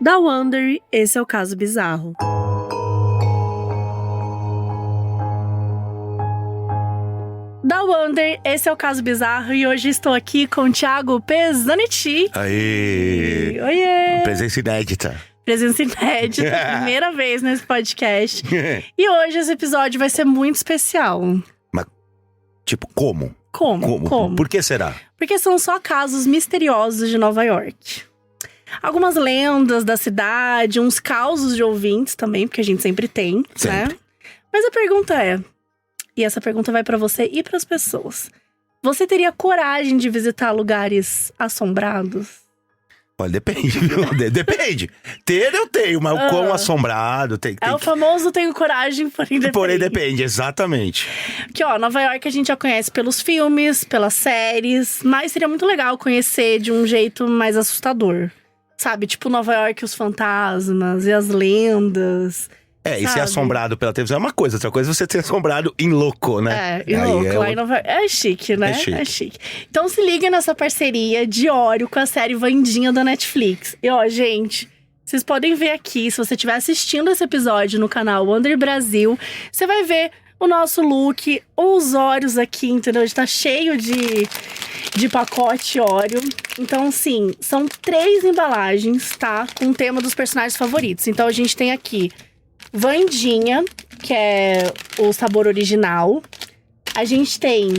Da Wonder, esse é o Caso Bizarro. Da Wonder, esse é o Caso Bizarro e hoje estou aqui com o Thiago Pezanetti. Aê! Oiê! Presença inédita. Presença inédita, primeira vez nesse podcast. E hoje esse episódio vai ser muito especial. Mas, tipo, como? Como? Por que será? Porque são só casos misteriosos de Nova York. Algumas lendas da cidade, uns causos de ouvintes também, porque a gente sempre tem, Sempre. né? Mas a pergunta é, e essa pergunta vai pra você e pras pessoas. Você teria coragem de visitar lugares assombrados? Olha, depende, viu? Depende. Ter eu tenho, mas o quão assombrado tem É o famoso tenho coragem, porém depende. Porém depende, exatamente. Que ó, Nova York a gente já conhece pelos filmes, pelas séries, mas seria muito legal conhecer de um jeito mais assustador. Sabe, tipo Nova York, os fantasmas e as lendas. E ser sabe? assombrado pela televisão é uma coisa. Outra coisa é você ser assombrado em louco, né? Em louco, lá em Nova York. É chique, né? É chique. Então se liga nessa parceria de Ório com a série Wandinha da Netflix. E ó, gente, vocês podem ver aqui, se você estiver assistindo esse episódio no canal Wonder Brasil, você vai ver o nosso look, os Órios aqui, entendeu? Está cheio de pacote Oreo. Então, sim, são 3 embalagens, tá? Com o tema dos personagens favoritos. Então, a gente tem aqui Wandinha, que é o sabor original. A gente tem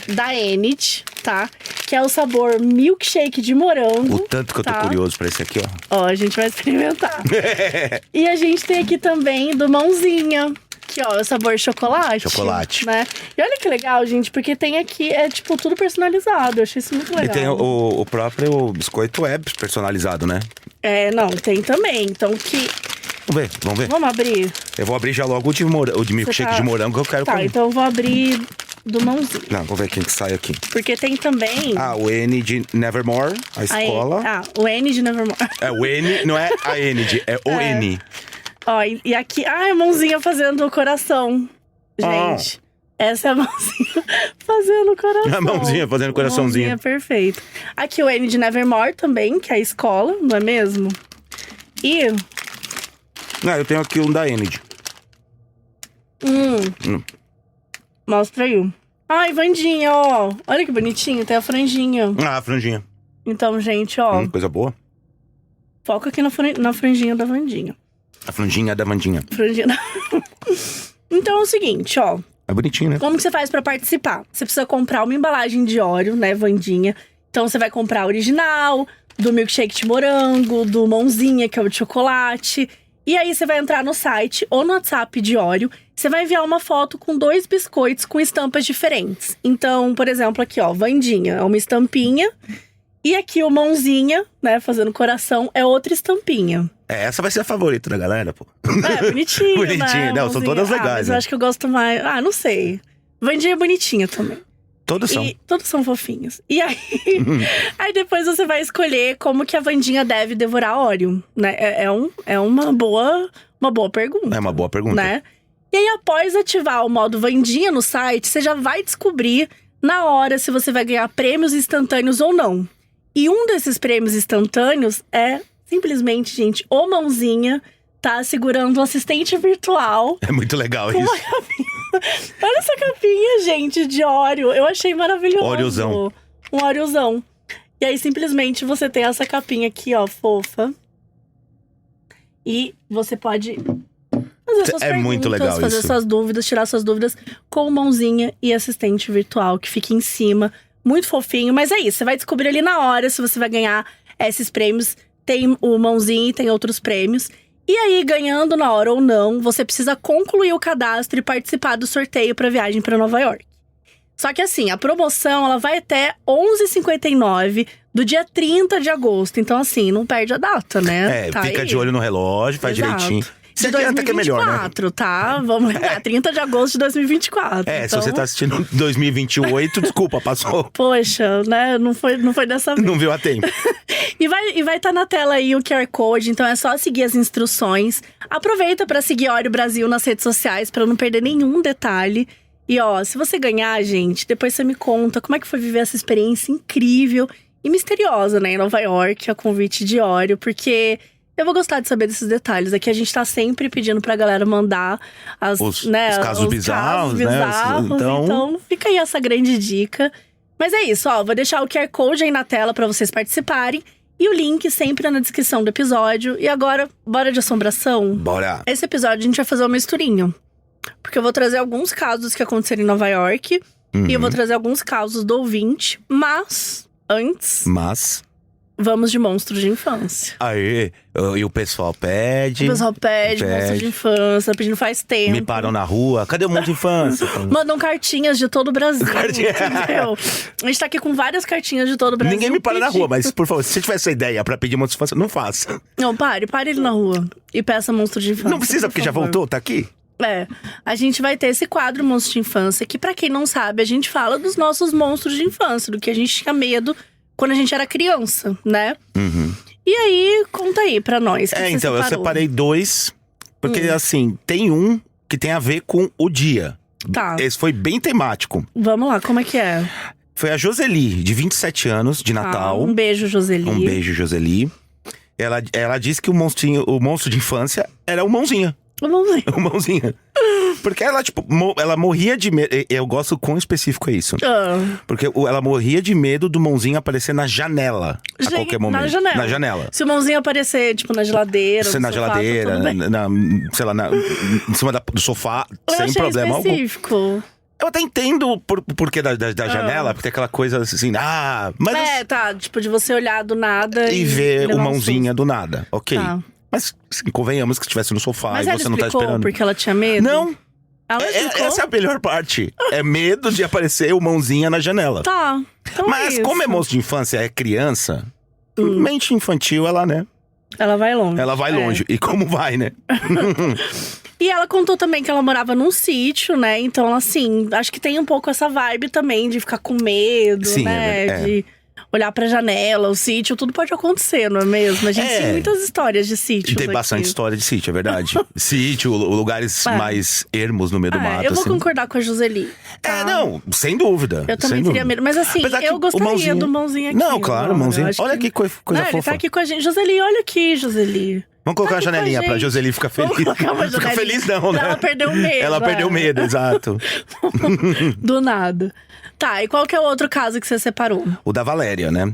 da Enid, tá? Que é o sabor milkshake de morango. O tanto que eu tô curioso pra esse aqui, ó. Ó, a gente vai experimentar. E a gente tem aqui também do Mãozinha. Que ó, é o sabor chocolate. Chocolate. Né? E olha que legal, gente, porque tem aqui, é tipo, tudo personalizado. Eu achei isso muito legal. E tem o próprio biscoito é personalizado, né? Não, tem também. Então que... Vamos ver. Vamos abrir? Eu vou abrir já logo o de milkshake de morango que eu quero comer. Então eu vou abrir do Mãozinha. Não, vou ver quem que sai aqui. Porque tem também... O N de Nevermore, a escola. O N de Nevermore. É o N, não é a N, é o N. Ó, e aqui... a mãozinha fazendo o coração. Gente, essa é a mãozinha fazendo o coração. A mãozinha fazendo o coraçãozinho. Mãozinha, perfeito. Aqui o N de Nevermore também, que é a escola, não é mesmo? E... eu tenho aqui um da Enid. Mostra aí. Ai, Wandinha, ó. Olha que bonitinho, tem a franjinha. A franjinha. Então, gente, ó. Coisa boa. Foca aqui na franjinha da Wandinha. A franjinha da Wandinha. Franjinha. Então é o seguinte, ó. É bonitinho, né? Como que você faz pra participar? Você precisa comprar uma embalagem de Oreo, né, Wandinha? Então você vai comprar a original, do milkshake de morango, do Mãozinha, que é o de chocolate. E aí você vai entrar no site ou no WhatsApp de Oreo. Você vai enviar uma foto com 2 biscoitos com estampas diferentes. Então, por exemplo, aqui, ó, Wandinha é uma estampinha. E aqui o Mãozinha, né, fazendo coração, é outra estampinha. Essa vai ser a favorita da galera, pô. Bonitinho, Bonitinho, né? não, são todas legais. Mas eu acho que eu gosto mais... não sei. Wandinha é bonitinha também. Todos são. Todos são fofinhos. E aí, aí depois você vai escolher como que a Wandinha deve devorar Oreo, né? É uma boa pergunta. É uma boa pergunta. Né? E aí, após ativar o modo Wandinha no site, você já vai descobrir na hora se você vai ganhar prêmios instantâneos ou não. E um desses prêmios instantâneos é simplesmente, gente, o Mãozinha tá segurando um assistente virtual. É muito legal isso. Uma capinha. Olha essa capinha, gente, de Oreo. Eu achei maravilhoso. Oreozão. Um Oreozão. E aí, simplesmente, você tem essa capinha aqui, ó, fofa. E você pode fazer suas perguntas, muito legal fazer isso. suas dúvidas, tirar suas dúvidas com o Mãozinha e assistente virtual que fica em cima. Muito fofinho, mas é isso. Você vai descobrir ali na hora se você vai ganhar esses prêmios. Tem o Mãozinha e tem outros prêmios. E aí, ganhando na hora ou não, você precisa concluir o cadastro e participar do sorteio para viagem para Nova York. Só que assim, a promoção ela vai até 11h59 do dia 30 de agosto. Então assim, não perde a data, né? Fica aí. De olho no relógio, faz Exato. direitinho. De Você adianta que é melhor, né? 2024, tá? Vamos lembrar, 30 de agosto de 2024. Se então... você tá assistindo 2028, desculpa, passou. Poxa, né? Não foi dessa vez. Não viu a tempo. E vai estar na tela aí o QR Code, então é só seguir as instruções. Aproveita para seguir Oreo Brasil nas redes sociais para não perder nenhum detalhe. E ó, se você ganhar, gente, depois você me conta como é que foi viver essa experiência incrível e misteriosa, né, em Nova York, a convite de Oreo, porque Eu vou gostar de saber desses detalhes. Aqui a gente tá sempre pedindo pra galera mandar os casos bizarros, né? Então fica aí essa grande dica. Mas é isso, ó. Vou deixar o QR Code aí na tela pra vocês participarem. E o link sempre na descrição do episódio. E agora, bora de assombração? Bora! Esse episódio a gente vai fazer uma misturinha. Porque eu vou trazer alguns casos que aconteceram em Nova York. E eu vou trazer alguns casos do ouvinte. Mas, antes… vamos de monstros de infância. Aê, e o pessoal pede. O pessoal pede monstros de infância, tá pedindo faz tempo. Me param na rua, cadê o monstro de infância? Mandam cartinhas de todo o Brasil, entendeu? A gente tá aqui com várias cartinhas de todo o Brasil. Ninguém me para na rua, mas por favor, se você tiver essa ideia pra pedir monstro de infância, não faça. Não, pare ele na rua e peça monstro de infância. Não precisa, porque já voltou, tá aqui. A gente vai ter esse quadro Monstro de Infância, que pra quem não sabe, a gente fala dos nossos monstros de infância, do que a gente tinha medo quando a gente era criança, né? E aí, conta aí pra nós. Então, eu separei 2, porque assim, tem um que tem a ver com o dia. Tá. Esse foi bem temático. Vamos lá, como é que é? Foi a Joseli, de 27 anos, de Natal. Um beijo, Joseli. Um beijo, Joseli. Ela disse que o monstro de infância era o Mãozinha. O Mãozinha. Porque ela, ela morria de medo. Eu gosto quão específico é isso. Porque ela morria de medo do Mãozinha aparecer na janela. A qualquer momento. Na janela. Se o Mãozinha aparecer, na geladeira. Na geladeira, sei lá, em cima do sofá, sem problema algum. Específico. Eu até entendo o porquê da janela, porque tem aquela coisa assim, mas… de você olhar do nada e ver o Mãozinha do nada, ok. Tá. Mas assim, convenhamos que estivesse no sofá mas e você não tá esperando. Porque ela tinha medo? Não. Essa é a melhor parte. É medo de aparecer o Mãozinha na janela. Tá. Então mas como é monstro de infância, é criança, mente infantil, ela, né? Ela vai longe. Ela vai longe. E como vai, né? E ela contou também que ela morava num sítio, né? Então, assim, acho que tem um pouco essa vibe também de ficar com medo, sim, né? De olhar pra janela, o sítio, tudo pode acontecer, não é mesmo? A gente tem muitas histórias de sítio. Tem bastante história de sítio, é verdade. Sítio, lugares mais ermos no meio do mato. Eu vou concordar com a Joseli. Tá? Não, sem dúvida. Eu também teria medo. Mas assim, eu gostaria do Mãozinha aqui. Não, claro, o Mãozinha. Olha que coisa fofa. Ele tá aqui com a gente. Joseli, olha aqui, Joseli. Vamos colocar uma janelinha pra Joseli ficar feliz. Vamos colocar uma janelinha. Fica feliz não, né? Ela perdeu o medo. Ela perdeu o medo, exato. Do nada. Tá, e qual que é o outro caso que você separou? O da Valéria, né?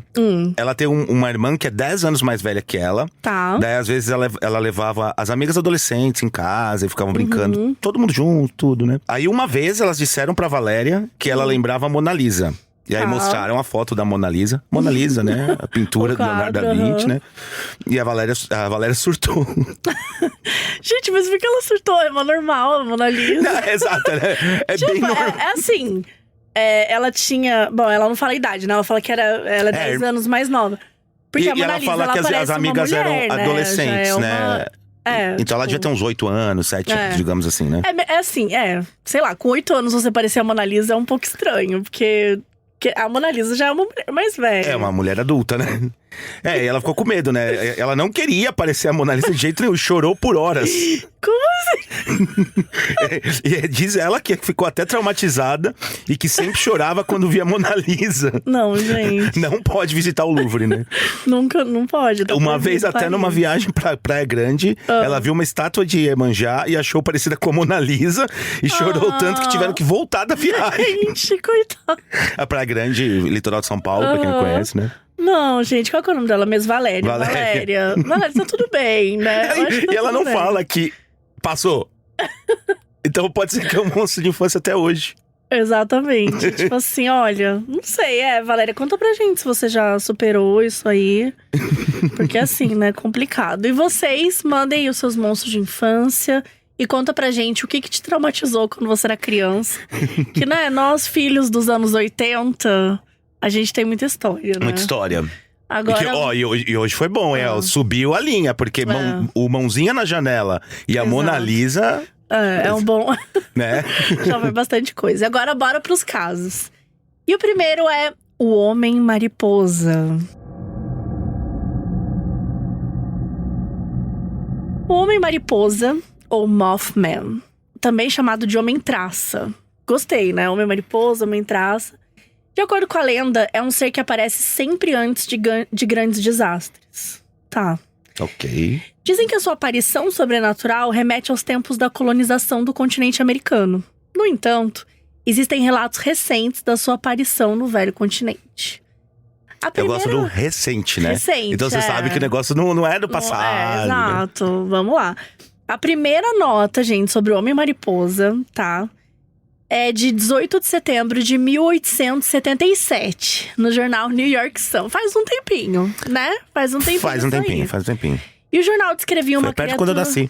Ela tem uma irmã que é 10 anos mais velha que ela. Tá. Daí, às vezes, ela levava as amigas adolescentes em casa e ficavam brincando. Todo mundo junto, tudo, né? Aí, uma vez, elas disseram pra Valéria que ela lembrava a Mona Lisa. E aí mostraram a foto da Mona Lisa. Mona Lisa, né? A pintura do Leonardo da Vinci, né? E a Valéria surtou. Gente, mas por que ela surtou? É uma normal, a Mona Lisa. Não, exato, né? É bem normal. É assim… ela tinha… Bom, ela não fala a idade, né? Ela fala que ela é 10 anos mais nova. Porque a Mona Lisa, ela fala que as amigas mulher, eram adolescentes, né? Então ela devia ter uns 8 anos, 7, digamos assim, né? Sei lá, com 8 anos você parecer a Mona Lisa é um pouco estranho. Porque a Mona Lisa já é uma mulher mais velha. É uma mulher adulta, né? E ela ficou com medo, né? Ela não queria parecer a Mona Lisa de jeito nenhum, chorou por horas. Como assim? E diz ela que ficou até traumatizada e que sempre chorava quando via a Mona Lisa. Não, gente. Não pode visitar o Louvre, né? Nunca, não pode. Uma vez, até numa viagem pra Praia Grande, ela viu uma estátua de Iemanjá e achou parecida com a Mona Lisa e chorou tanto que tiveram que voltar da viagem. Gente, coitada. A Praia Grande, litoral de São Paulo, pra quem não conhece, né? Não, gente, qual que é o nome dela mesmo? Valéria. Valéria, tá tudo bem, né? E ela não fala que passou. Então pode ser que é um monstro de infância até hoje. Exatamente. Tipo assim, olha, não sei, Valéria, conta pra gente se você já superou isso aí. Porque assim, né, complicado. E vocês, mandem aí os seus monstros de infância. E conta pra gente o que te traumatizou quando você era criança. Que, né, nós, filhos dos anos 80… A gente tem muita história, né? Muita história. Agora… E hoje foi bom, subiu a linha. Porque o Mãozinha na janela e a Mona Lisa… É um bom… Né? Já foi bastante coisa. Agora, bora pros casos. E o primeiro é o Homem-Mariposa. O Homem-Mariposa, ou Mothman, também chamado de Homem-Traça. Gostei, né? Homem-Mariposa, Homem-Traça. De acordo com a lenda, é um ser que aparece sempre antes de grandes desastres. Tá. Ok. Dizem que a sua aparição sobrenatural remete aos tempos da colonização do continente americano. No entanto, existem relatos recentes da sua aparição no velho continente. Eu gosto do recente, né? Recente, então você sabe que o negócio não é do passado. Exato, né? Vamos lá. A primeira nota, gente, sobre o Homem-Mariposa, tá? É de 18 de setembro de 1877, no jornal New York Sun. Faz um tempinho, né? Faz um tempinho. E o jornal descrevia uma criatura… Foi perto quando eu nasci.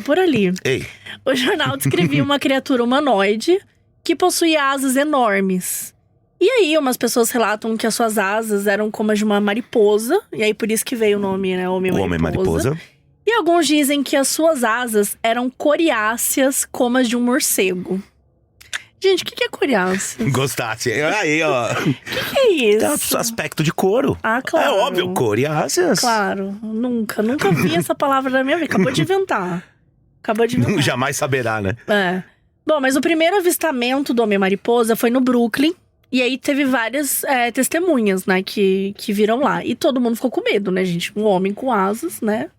Por ali. Ei. O jornal descrevia uma criatura humanoide que possuía asas enormes. E aí, umas pessoas relatam que as suas asas eram como as de uma mariposa. E aí, por isso que veio o nome, né? Homem-Mariposa. E alguns dizem que as suas asas eram coriáceas como as de um morcego. Gente, o que é coriácea? Gostasse. Aí, ó. O que é isso? Tem aspecto de couro. Ah, claro. É óbvio, coriáceas. Claro. Nunca vi essa palavra na minha vida. Acabou de inventar. Jamais saberá, né? Bom, mas o primeiro avistamento do Homem-Mariposa foi no Brooklyn. E aí teve várias testemunhas, né, que viram lá. E todo mundo ficou com medo, né, gente? Um homem com asas, né?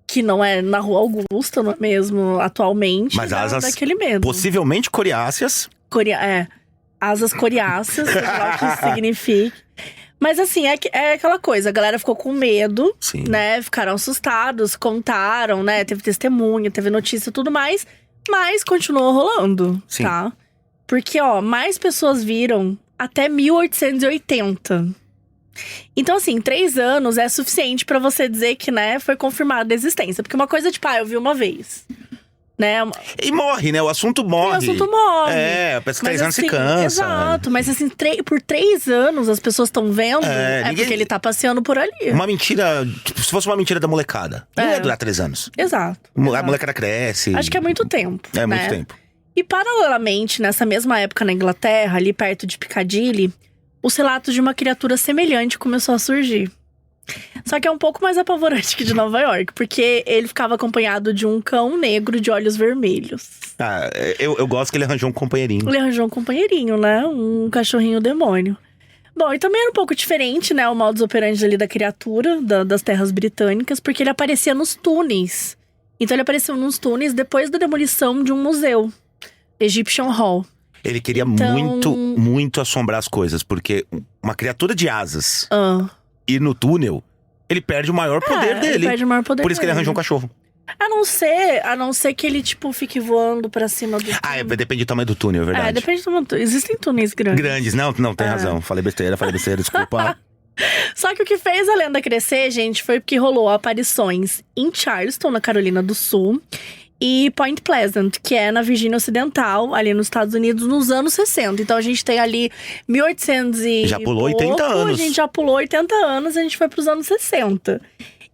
Que não é na Rua Augusta, não é mesmo, atualmente. Mas asas daquele medo. Possivelmente coriáceas. Asas coriáceas, sei lá o que isso significa. Mas assim, é aquela coisa, a galera ficou com medo, Sim. né? Ficaram assustados, contaram, né? Teve testemunha, teve notícia e tudo mais. Mas continuou rolando, Sim. Tá? Porque, mais pessoas viram até 1880. Então, assim, 3 anos é suficiente pra você dizer que, né, foi confirmada a existência. Porque uma coisa, tipo, eu vi uma vez, né? E morre, né? O assunto morre. Parece que 3 anos se cansa. Exato, mas assim, por 3 anos as pessoas estão vendo, porque ele tá passeando por ali. Uma mentira, se fosse uma mentira da molecada, não ia durar 3 anos. Exato. A molecada cresce. Acho que é muito tempo, É né? muito tempo. E paralelamente, nessa mesma época na Inglaterra, ali perto de Piccadilly, os relatos de uma criatura semelhante começou a surgir. Só que é um pouco mais apavorante que de Nova York, porque ele ficava acompanhado de um cão negro de olhos vermelhos. Eu gosto que ele arranjou um companheirinho. Ele arranjou um companheirinho, né? Um cachorrinho demônio. Bom, e também era um pouco diferente, né? O modus operandi ali da criatura, das terras britânicas, porque ele aparecia nos túneis. Então ele apareceu nos túneis depois da demolição de um museu, Egyptian Hall. Ele queria muito assombrar as coisas, porque uma criatura de asas ir no túnel, ele perde o maior poder dele. Ele perde o maior poder Por isso que ele arranjou um cachorro. A não ser que ele, tipo, fique voando pra cima do túnel. Depende do tamanho do túnel, é verdade. Depende do tamanho do túnel. Existem túneis grandes. Grandes, não, tem razão. Falei besteira, desculpa. Só que o que fez a lenda crescer, gente, foi porque rolou aparições em Charleston, na Carolina do Sul, e Point Pleasant, que é na Virgínia Ocidental, ali nos Estados Unidos, nos anos 60. Então a gente tem ali 1800 e já pulou 80 anos. A gente já pulou 80 anos, a gente foi pros anos 60.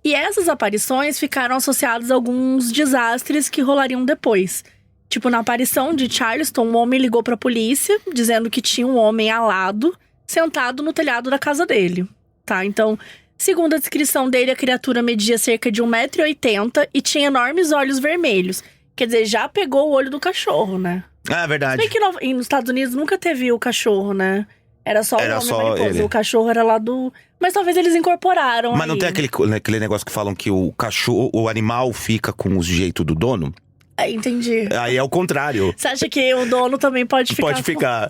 E essas aparições ficaram associadas a alguns desastres que rolariam depois. Tipo, na aparição de Charleston, um homem ligou pra polícia, dizendo que tinha um homem alado, sentado no telhado da casa dele, tá? Então, segundo a descrição dele, a criatura media cerca de 1,80 m e tinha enormes olhos vermelhos. Quer dizer, já pegou o olho do cachorro, né? É verdade. Se bem que nos Estados Unidos nunca teve o cachorro, né? Era só o Homem-Mariposa. Ele. O cachorro era lá do… Mas talvez eles incorporaram. Mas não tem aquele negócio que falam que o cachorro, o animal fica com o jeito do dono? Entendi. Aí é o contrário. Você acha que o dono também pode ficar? Pode ficar.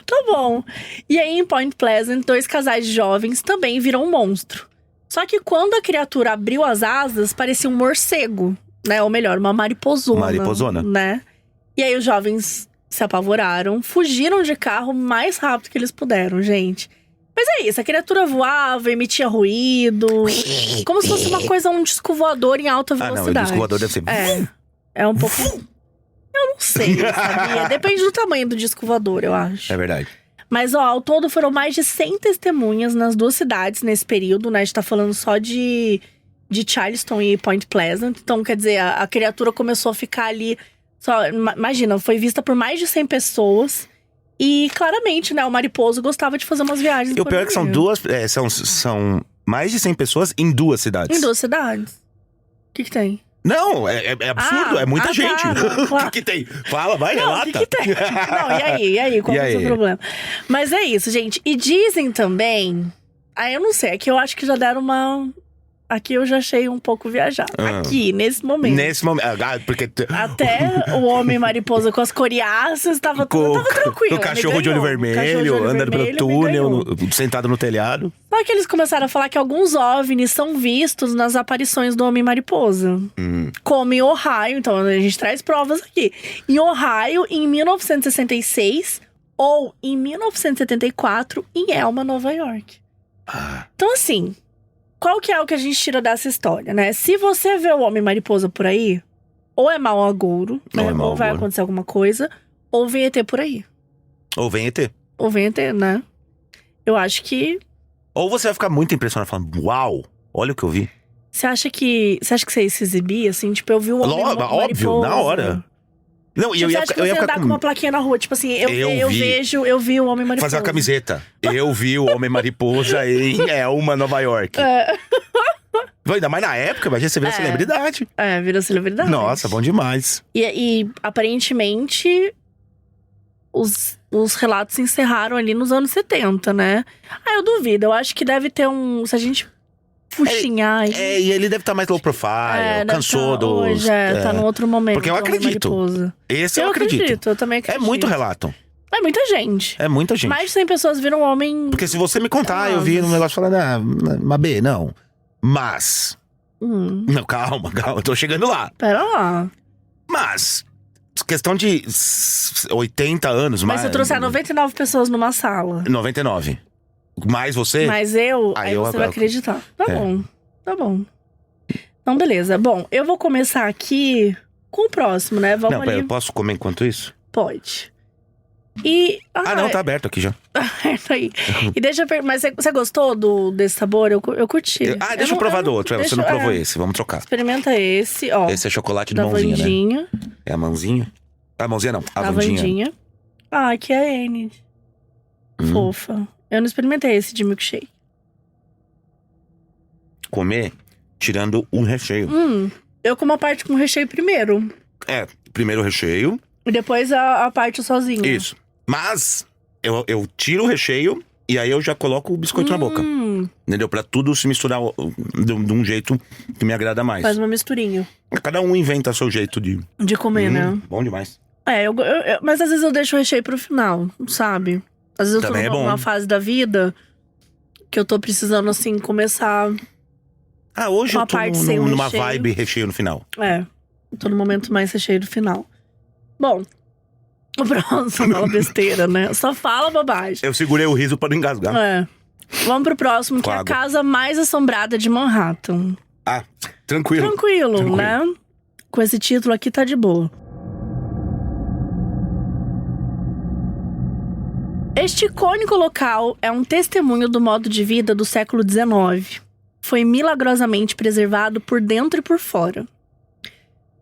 Tá bom. E aí, em Point Pleasant, 2 casais jovens também viram um monstro. Só que quando a criatura abriu as asas, parecia um morcego, né? Ou melhor, uma mariposona. Né? E aí os jovens se apavoraram, fugiram de carro o mais rápido que eles puderam, gente. Mas é isso, a criatura voava, emitia ruído, como se fosse uma coisa, um disco voador em alta velocidade. O disco voador deve ser… É um pouco… Eu não sei, sabia? Depende do tamanho do disco voador, eu acho. É verdade. Mas, ao todo foram mais de 100 testemunhas nas 2 cidades nesse período, né? A gente tá falando só de Charleston e Point Pleasant. Então, quer dizer, a criatura começou a ficar ali… Imagina, foi vista por mais de 100 pessoas. E, claramente, né, o mariposo gostava de fazer umas viagens. E o pior é que são são mais de 100 pessoas em 2 cidades. Em 2 cidades. O que tem? Não, é absurdo, é muita gente. Claro. O que tem? Fala, vai, relata. O que tem? Não, e aí? Qual é o seu problema? Mas é isso, gente. E dizem também… eu não sei, é que eu acho que já deram uma… aqui eu já achei um pouco viajado. Aqui, nesse momento. Nesse momento. Porque... Até o homem mariposa com as coriáceas tava tranquilo. O cachorro de olho vermelho, andando pelo túnel, sentado no telhado. Só que eles começaram a falar que alguns OVNIs são vistos nas aparições do homem mariposa. Como em Ohio, então a gente traz provas aqui. Em Ohio, em 1966, ou em 1974, em Elma, Nova York. Então assim, qual que é o que a gente tira dessa história, né? Se você vê o homem mariposa por aí, ou é mau agouro, né? Ou vai acontecer alguma coisa, ou vem ET por aí. Ou vem ET. Ou vem ET, né? Eu acho que... Ou você vai ficar muito impressionado, falando, uau, olha o que eu vi. Você acha que você ia se exibir, assim? Tipo, eu vi o homem mariposa. Óbvio, na hora. Não, tipo, eu ia andar com uma plaquinha na rua, tipo assim, eu vi o homem mariposa. Fazer uma camiseta. Eu vi o homem mariposa em Elma, Nova York. Ainda mais na época, imagina, você vira celebridade. Vira celebridade. Nossa, bom demais. E aparentemente, os relatos se encerraram ali nos anos 70, né? Eu duvido, eu acho que deve ter se a gente fuxinhar aí. E ele deve estar mais low profile, cansou do... Hoje tá num outro momento. Porque eu acredito. Esse eu acredito. Eu também acredito. É muito relato. É muita gente. É muita gente. Mais de 100 pessoas viram um homem... Porque se você me contar, eu vi um negócio falando, mas B, não. Mas... Não, calma, eu tô chegando lá. Pera lá. Mas... Questão de 80 anos. Mas se eu trouxer 99 pessoas numa sala. 99. Mais você? Mas aí você vai acreditar. Tá bom. Então, beleza. Bom, eu vou começar aqui com o próximo, né? Vamos ali. Eu posso comer enquanto isso? Pode. E... não, tá aberto aqui já. Aberto aí. E deixa eu perguntar, mas você gostou desse sabor? Eu curti. Deixa eu provar do outro. Você não provou esse, vamos trocar. Experimenta esse, ó. Esse é chocolate de mãozinha, Vandinha. Né? É a mãozinha? A mãozinha não, a Vandinha. Aqui é a Anne. Fofa. Eu não experimentei esse de milkshake. Comer tirando um recheio. Eu como a parte com recheio primeiro. Primeiro o recheio. E depois a parte sozinha. Isso. Mas eu tiro o recheio e aí eu já coloco o biscoito na boca. Entendeu? Pra tudo se misturar de um jeito que me agrada mais. Faz uma misturinha. Cada um inventa seu jeito de comer, né? Bom demais. Mas às vezes eu deixo o recheio pro final, sabe? Às vezes eu tô numa fase da vida que eu tô precisando, assim, começar. Hoje eu tô numa vibe recheio no final. Eu tô no momento mais recheio no final. Bom, o próximo fala besteira, né? Só fala bobagem. Eu segurei o riso pra não engasgar. Vamos pro próximo, que é a casa mais assombrada de Manhattan. Tranquilo, né? Com esse título aqui tá de boa. Este icônico local é um testemunho do modo de vida do século XIX. Foi milagrosamente preservado por dentro e por fora.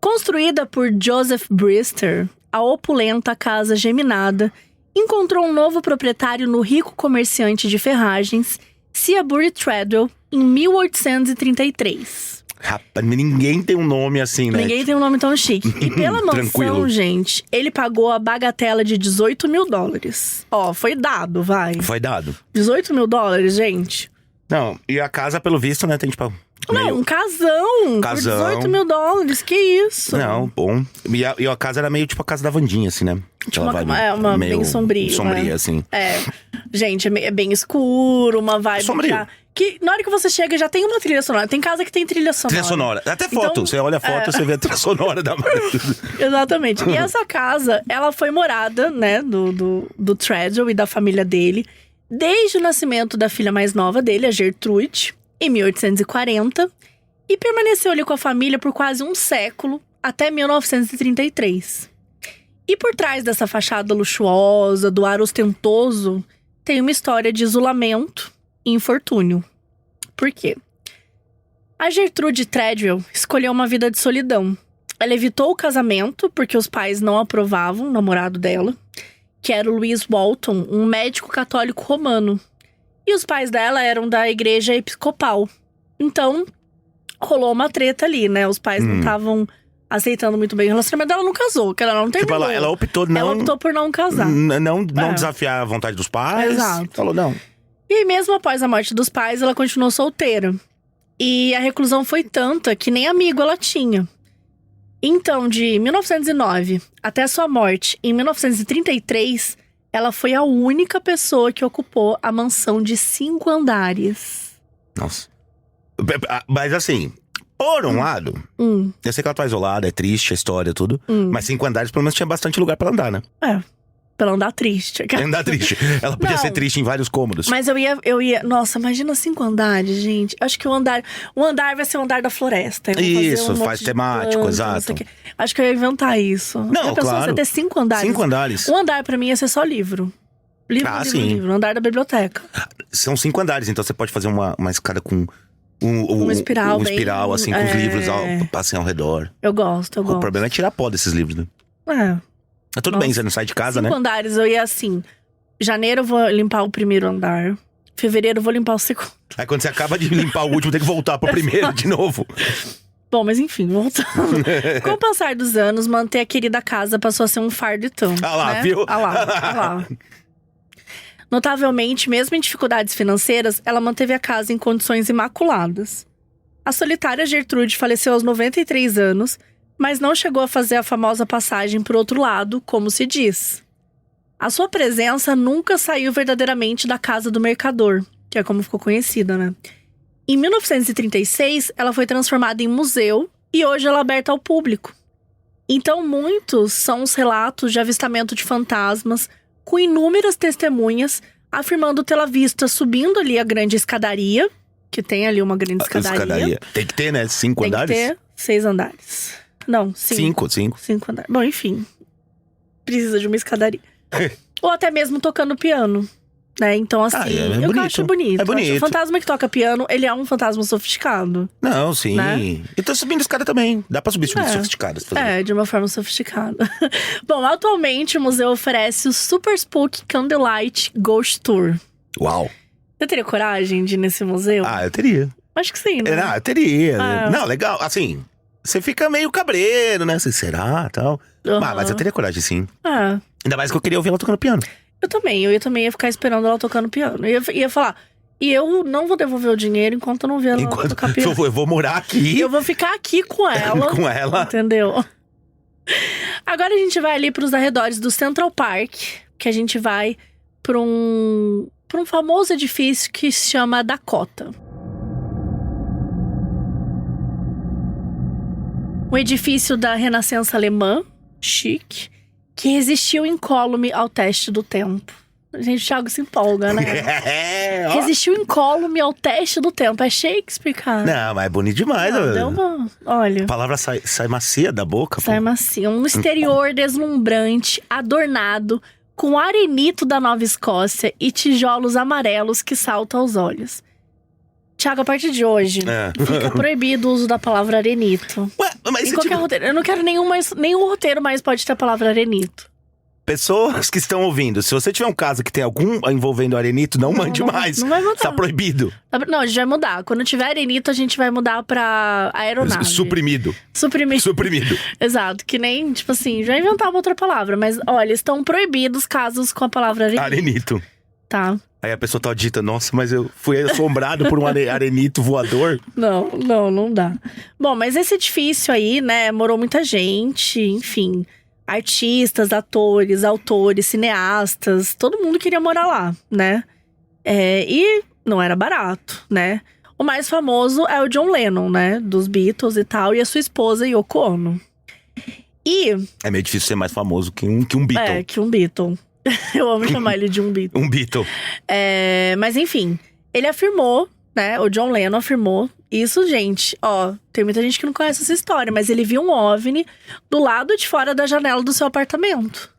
Construída por Joseph Brister, a opulenta casa geminada encontrou um novo proprietário no rico comerciante de ferragens, Seabury Treadwell, em 1833. Rapaz, ninguém tem um nome assim, né? Ninguém tem um nome tão chique. E pela mansão, gente, ele pagou a bagatela de $18 mil. Foi dado, vai. Foi dado. $18 mil, gente. Não, e a casa, pelo visto, né, tem tipo... um casão. Por $18 mil, que isso? Não, bom. E a casa era meio tipo a casa da Vandinha, assim, né? Tipo uma meio bem sombria. Sombria, assim. Gente, é bem escuro, uma vibe... Sombrio. Que na hora que você chega já tem uma trilha sonora. Tem casa que tem trilha sonora. Trilha sonora. Até foto. Então, você olha a foto, você vê a trilha sonora da... Exatamente. E essa casa, ela foi morada, né, do Treadwell e da família dele, desde o nascimento da filha mais nova dele, a Gertrude, em 1840, e permaneceu ali com a família por quase um século, até 1933. E por trás dessa fachada luxuosa, do ar ostentoso, tem uma história de isolamento e infortúnio. Por quê? A Gertrude Treadwell escolheu uma vida de solidão. Ela evitou o casamento porque os pais não aprovavam o namorado dela, que era o Louis Walton, um médico católico romano. E os pais dela eram da igreja episcopal. Então, rolou uma treta ali, né? Os pais não estavam aceitando muito bem o relacionamento dela, não casou, que ela não terminou. Tipo, ela optou por não casar. Não desafiar a vontade dos pais. Exato. Falou, não. E aí, mesmo após a morte dos pais, ela continuou solteira. E a reclusão foi tanta que nem amigo ela tinha. Então, de 1909 até sua morte, em 1933, ela foi a única pessoa que ocupou a mansão de 5 andares. Nossa. Mas assim, por um lado, eu sei que ela tá isolada, é triste a história, tudo. Mas 5 andares, pelo menos, tinha bastante lugar pra andar, né? Pra andar triste. Andar triste. Ela podia ser triste em vários cômodos. Mas eu ia. Nossa, imagina 5 andares, gente. Acho que o andar vai ser o andar da floresta. Isso, faz temático, exato. Acho que eu ia inventar isso. Não, claro. Você ter 5 andares. 5 andares. Um andar pra mim ia ser só livro. Livro. Andar da biblioteca. São 5 andares, então você pode fazer uma escada com uma espiral. Um espiral, assim, com os livros passem ao redor. Eu gosto. O problema é tirar pó desses livros, né? Mas tudo bem, você não sai de casa, 5 né? 5 andares, eu ia assim. Janeiro eu vou limpar o primeiro andar. Fevereiro eu vou limpar o segundo. Aí quando você acaba de limpar o último, tem que voltar pro primeiro de novo. Bom, mas enfim, voltando. Com o passar dos anos, manter a querida casa passou a ser um fardo e tanto. Ah lá, né? viu? Ah lá. Notavelmente, mesmo em dificuldades financeiras, ela manteve a casa em condições imaculadas. A solitária Gertrude faleceu aos 93 anos, mas não chegou a fazer a famosa passagem por outro lado, como se diz. A sua presença nunca saiu verdadeiramente da casa do mercador, que é como ficou conhecida, né? Em 1936, ela foi transformada em museu e hoje ela é aberta ao público. Então, muitos são os relatos de avistamento de fantasmas, com inúmeras testemunhas afirmando tê-la vista subindo ali a grande escadaria, que tem ali uma grande escadaria. Tem que ter, né? 5 andares? Tem que ter 6 andares. Não, 5. 5 andares. Bom, enfim. Precisa de uma escadaria. Ou até mesmo tocando piano. Né? Então, assim, eu acho bonito. É bonito. O fantasma que toca piano, ele é um fantasma sofisticado. Não, sim. Né? E tá subindo escada também. Dá pra subir sofisticadas. De uma forma sofisticada. Bom, atualmente o museu oferece o Super Spook Candlelight Ghost Tour. Uau! Você teria coragem de ir nesse museu? Eu teria. Acho que sim, né? Não, eu teria. Não, legal. Assim, você fica meio cabreiro, né? Você será, tal. Mas eu teria coragem, sim. Ainda mais que eu queria ouvir ela tocando piano. Eu também ia ficar esperando ela tocando piano. Eu ia falar, e eu não vou devolver o dinheiro enquanto eu não ver ela tocar piano. Eu vou morar aqui. Eu vou ficar aqui com ela. Com ela. Entendeu? Agora a gente vai ali pros arredores do Central Park, que a gente vai pra um famoso edifício que se chama Dakota. Um edifício da Renascença alemã, chique, que resistiu incólume ao teste do tempo. Gente, o Thiago se empolga, né? Resistiu incólume ao teste do tempo. É Shakespeare, cara. Não, mas é bonito demais. Olha. A palavra sai macia da boca. Sai macia. Um exterior deslumbrante, adornado, com arenito da Nova Escócia e tijolos amarelos que saltam aos olhos. Thiago, a partir de hoje, fica proibido o uso da palavra arenito. Ué, mas em qualquer roteiro. Eu não quero nenhum roteiro mais pode ter a palavra arenito. Pessoas que estão ouvindo, se você tiver um caso que tem algum envolvendo arenito, não mande mais. Não vai mudar. Tá proibido. Não, a gente vai mudar. Quando tiver arenito, a gente vai mudar pra aeronave. Suprimido. Exato. Que nem, tipo assim, já inventar uma outra palavra. Mas, olha, estão proibidos casos com a palavra arenito. Arenito. Tá. Aí a pessoa tá dita, nossa, mas eu fui assombrado por um arenito voador. Não dá. Bom, mas esse edifício aí, né, morou muita gente, enfim. Artistas, atores, autores, cineastas, todo mundo queria morar lá, né? E não era barato, né? O mais famoso é o John Lennon, né? Dos Beatles e tal, e a sua esposa Yoko Ono. É meio difícil ser mais famoso que um Beatle. Que um Beatle. Eu amo chamar ele de um Beatle. Um Beatle. Mas enfim, ele afirmou, né? O John Lennon afirmou. Isso, gente, tem muita gente que não conhece essa história, mas ele viu um OVNI do lado de fora da janela do seu apartamento.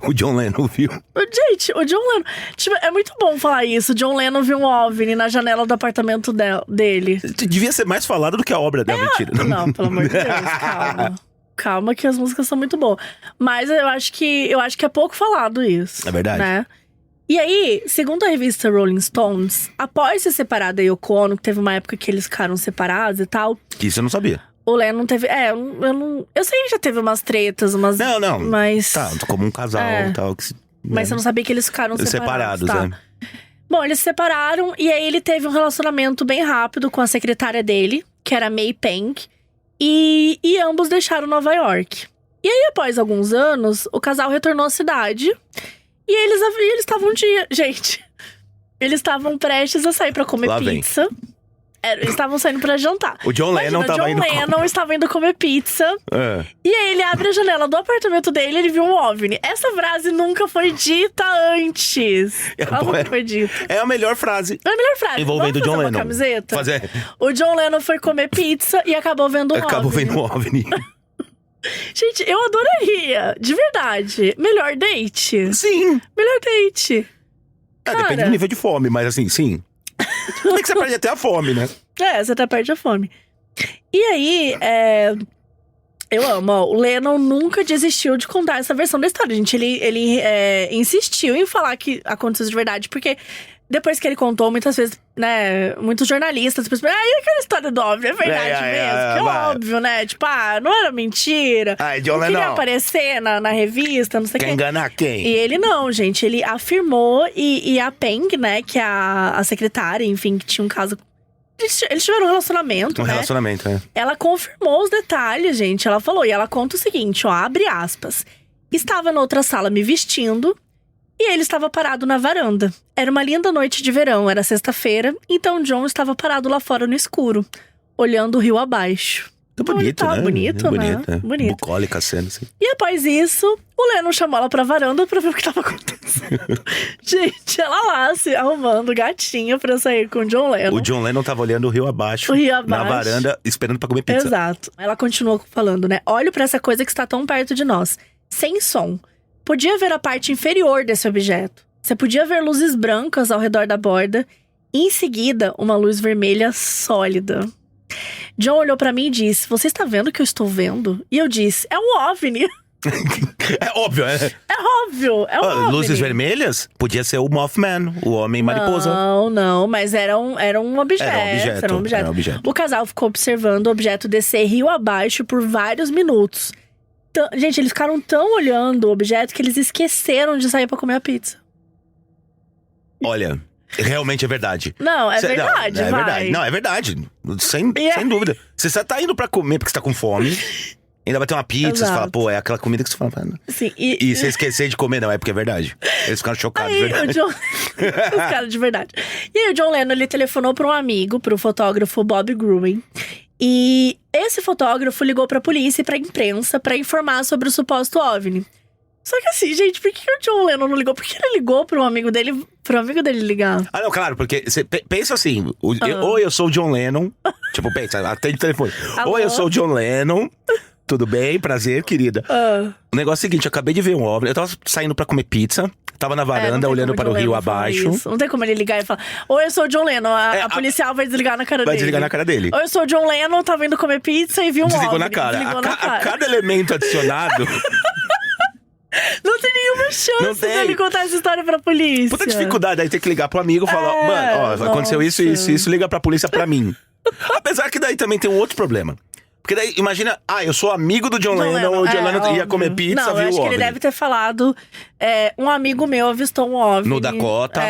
O John Lennon viu? Gente, o John Lennon… Tipo, é muito bom falar isso. O John Lennon viu um OVNI na janela do apartamento dele. Devia ser mais falado do que a obra dela, mentira. Não, pelo amor de Deus, calma. Calma que as músicas são muito boas. Mas eu acho que é pouco falado isso. É verdade. Né? E aí, segundo a revista Rolling Stones, após se separar da Yoko Ono, que teve uma época que eles ficaram separados e tal… Isso eu não sabia. O Lennon teve… eu sei que já teve umas tretas, umas… Não. Mas… Tá, como um casal e tal. Mas você não sabia que eles ficaram separados, tá? Bom, eles se separaram e aí ele teve um relacionamento bem rápido com a secretária dele, que era May Peng. E ambos deixaram Nova York. E aí, após alguns anos, o casal retornou à cidade. E eles estavam gente, eles estavam prestes a sair pra comer pizza. Eles estavam saindo pra jantar. O John Lennon estava indo comer pizza. E aí ele abre a janela do apartamento dele e ele viu um OVNI. Essa frase nunca foi dita antes. Nunca foi dita. É a melhor frase. É a melhor frase. Envolvendo o John Lennon. Camiseta? O John Lennon foi comer pizza e acabou vendo um OVNI. Acabou vendo um OVNI. Gente, eu adoraria. De verdade. Melhor date? Sim. Melhor date. Depende do nível de fome, mas assim, sim. Como é que você perde até a fome, né? Você até perde a fome. E aí, eu amo, ó, o Lennon nunca desistiu de contar essa versão da história, gente. Ele insistiu em falar que aconteceu de verdade, porque depois que ele contou, muitas vezes, né, muitos jornalistas pensam, e aquela história do OVNI, é verdade mesmo? Que é óbvio, né? Tipo, não era mentira. John Lennon queria aparecer na revista, não sei o quê. Quer enganar quem? E ele não, gente. Ele afirmou, e a Peng, né, que é a secretária, enfim, que tinha um caso… Eles tiveram um relacionamento, né? Relacionamento, Ela confirmou os detalhes, gente. Ela falou, e ela conta o seguinte, ó, abre aspas. Estava na outra sala me vestindo… E ele estava parado na varanda. Era uma linda noite de verão, era sexta-feira. Então John estava parado lá fora no escuro, olhando o rio abaixo. Bonito, né? Bonito, né? Bonito. Bucólica cena, assim. E após isso, o Lennon chamou ela pra varanda pra ver o que estava acontecendo. Gente, ela lá se arrumando gatinha pra sair com o John Lennon. O John Lennon tava olhando o rio abaixo. Na varanda, esperando pra comer pizza. Exato. Ela continuou falando, né? Olho pra essa coisa que está tão perto de nós. Sem som. Podia ver a parte inferior desse objeto. Você podia ver luzes brancas ao redor da borda. E em seguida, uma luz vermelha sólida. John olhou pra mim e disse, você está vendo o que eu estou vendo? E eu disse, é um OVNI. É óbvio, É óbvio, é um OVNI. Luzes vermelhas? Podia ser o Mothman, o Homem-Mariposa. Não, mas era um objeto. Era um objeto. O casal ficou observando o objeto descer rio abaixo por vários minutos. Gente, eles ficaram tão olhando o objeto que eles esqueceram de sair pra comer a pizza. Olha, realmente é verdade. Não, é verdade, é verdade. Não, é verdade. Sem dúvida. Você tá indo pra comer porque você tá com fome. Ainda vai ter uma pizza, você fala, pô, é aquela comida que você fala. Sim, e você esquecer de comer, não, é porque é verdade. Eles ficaram chocados, de verdade. Os caras de verdade. E aí o John Lennon, ele telefonou pra um amigo, pro fotógrafo Bob Gruen. E esse fotógrafo ligou pra polícia e pra imprensa pra informar sobre o suposto OVNI. Só que assim, gente, por que o John Lennon não ligou? Por que ele ligou pro amigo dele ligar? Não, claro, porque você pensa assim, ou eu sou o John Lennon, tipo, pensa, atende o telefone. Ou eu sou o John Lennon, tudo bem, prazer, querida. O negócio é o seguinte, eu acabei de ver um OVNI, eu tava saindo pra comer pizza, tava na varanda olhando para o rio abaixo. Não tem como ele ligar e falar, ou eu sou o John Lennon, a policial vai desligar na cara dele. Vai desligar na cara dele. Ou eu sou o John Lennon, tava indo comer pizza e viu um Desligou OVNI. na cara. Desligou na cara. A cada elemento adicionado… Não tem nenhuma chance dele contar essa história pra polícia. Puta dificuldade, aí tem que ligar pro amigo e falar, mano, aconteceu isso, liga pra polícia pra mim. Apesar que daí também tem um outro problema. Porque daí, imagina, eu sou amigo do John Lennon, o John Lennon ia comer pizza, viu o OVNI. Eu acho que ele deve ter falado, um amigo meu avistou um OVNI. No Dakota.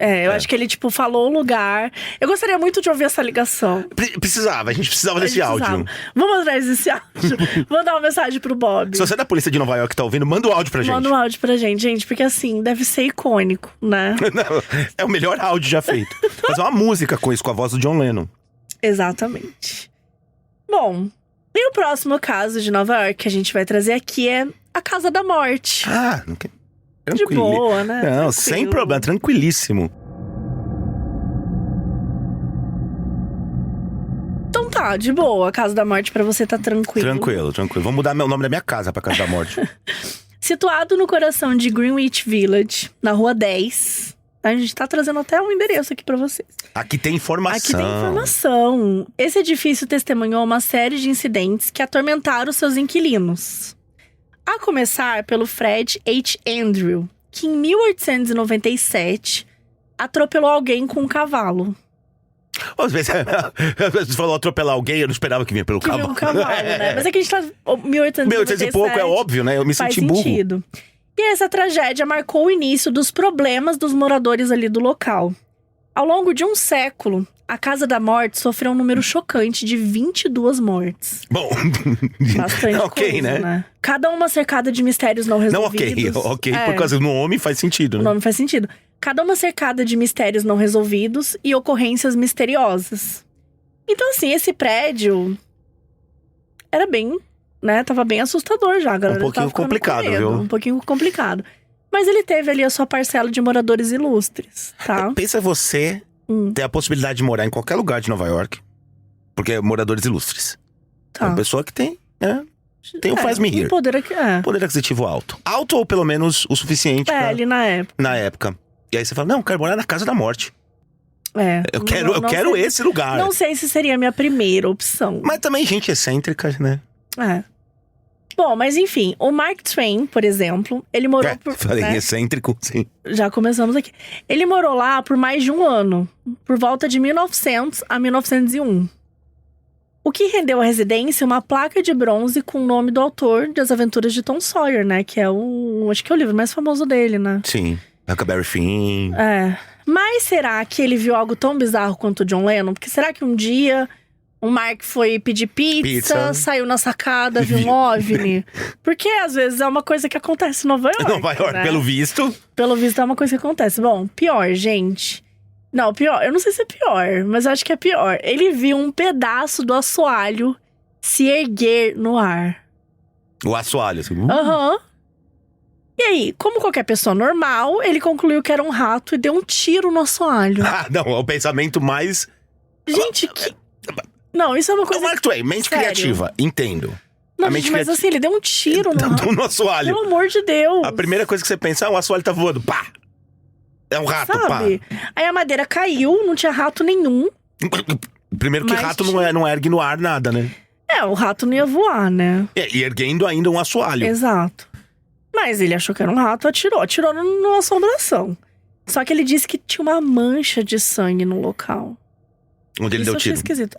Eu acho que ele, falou o lugar. Eu gostaria muito de ouvir essa ligação. A gente precisava desse áudio. Vamos atrás desse áudio. Vou dar uma mensagem pro Bob. Se você é da polícia de Nova York que tá ouvindo, manda o áudio pra gente. Manda um áudio pra gente, porque assim, deve ser icônico, né? Não, é o melhor áudio já feito. Fazer uma música com isso, com a voz do John Lennon. Exatamente. Bom, e o próximo caso de Nova York que a gente vai trazer aqui é a Casa da Morte. Não quer… De boa, né? Não, tranquilo. Sem problema, tranquilíssimo. Então tá, de boa. A Casa da Morte pra você tá tranquilo. Tranquilo. Vamos mudar o nome da minha casa pra Casa da Morte. Situado no coração de Greenwich Village, na Rua 10. A gente tá trazendo até um endereço aqui pra vocês. Aqui tem informação. Esse edifício testemunhou uma série de incidentes que atormentaram seus inquilinos. A começar pelo Fred H. Andrew, que em 1897 atropelou alguém com um cavalo. Você falou atropelar alguém, eu não esperava que vinha pelo cavalo. Um cavalo, né? Mas é que a gente tá… 1897 e pouco, é óbvio, né? Eu me senti burro. Faz sentido. E essa tragédia marcou o início dos problemas dos moradores ali do local. Ao longo de um século, a Casa da Morte sofreu um número chocante de 22 mortes. Bom, bastante ok, coisa, né? Cada uma cercada de mistérios não resolvidos. Não, ok, por causa do nome faz sentido, né? O nome faz sentido. Cada uma cercada de mistérios não resolvidos e ocorrências misteriosas. Então, assim, esse prédio era bem, né? Tava bem assustador já, galera. Um pouquinho complicado, viu? Um pouquinho complicado. Mas ele teve ali a sua parcela de moradores ilustres, tá? Pensa você ter a possibilidade de morar em qualquer lugar de Nova York. Porque é moradores ilustres. Tá. É uma pessoa que tem, né? Tem o faz-me rir. Poder aquisitivo alto. Alto ou pelo menos o suficiente ali na época. Na época. E aí você fala, não, eu quero morar na Casa da Morte. Eu quero sei, esse lugar. Não sei se seria a minha primeira opção. Mas também gente excêntrica, né? Bom, mas enfim, o Mark Twain, por exemplo, ele morou Falei excêntrico, sim. Já começamos aqui. Ele morou lá por mais de um ano, por volta de 1900 a 1901. O que rendeu à residência uma placa de bronze com o nome do autor de As Aventuras de Tom Sawyer, né? Que é acho que é o livro mais famoso dele, né? Sim, Huckleberry Finn. Mas será que ele viu algo tão bizarro quanto o John Lennon? Porque será que um dia o Mark foi pedir pizza, saiu na sacada, viu um OVNI? Porque às vezes é uma coisa que acontece em Nova York. Nova York, né? Pelo visto. Pelo visto é uma coisa que acontece. Bom, pior, gente. Não, pior. Eu não sei se é pior, mas eu acho que é pior. Ele viu um pedaço do assoalho se erguer no ar. O assoalho, assim. E aí, como qualquer pessoa normal, ele concluiu que era um rato e deu um tiro no assoalho. Não, é o pensamento mais… Gente, que… Não, isso é uma coisa… O Mark Twain, mente criativa, entendo. Não, gente, mas assim, ele deu um tiro no assoalho. Pelo amor de Deus. A primeira coisa que você pensa, o assoalho tá voando, pá! É um rato, sabe? Pá! Aí a madeira caiu, não tinha rato nenhum. Primeiro que rato não ergue no ar nada, né? O rato não ia voar, né? E erguendo ainda um assoalho. Exato. Mas ele achou que era um rato, atirou numa assombração. Só que ele disse que tinha uma mancha de sangue no local. Onde ele deu tiro. Isso esquisito.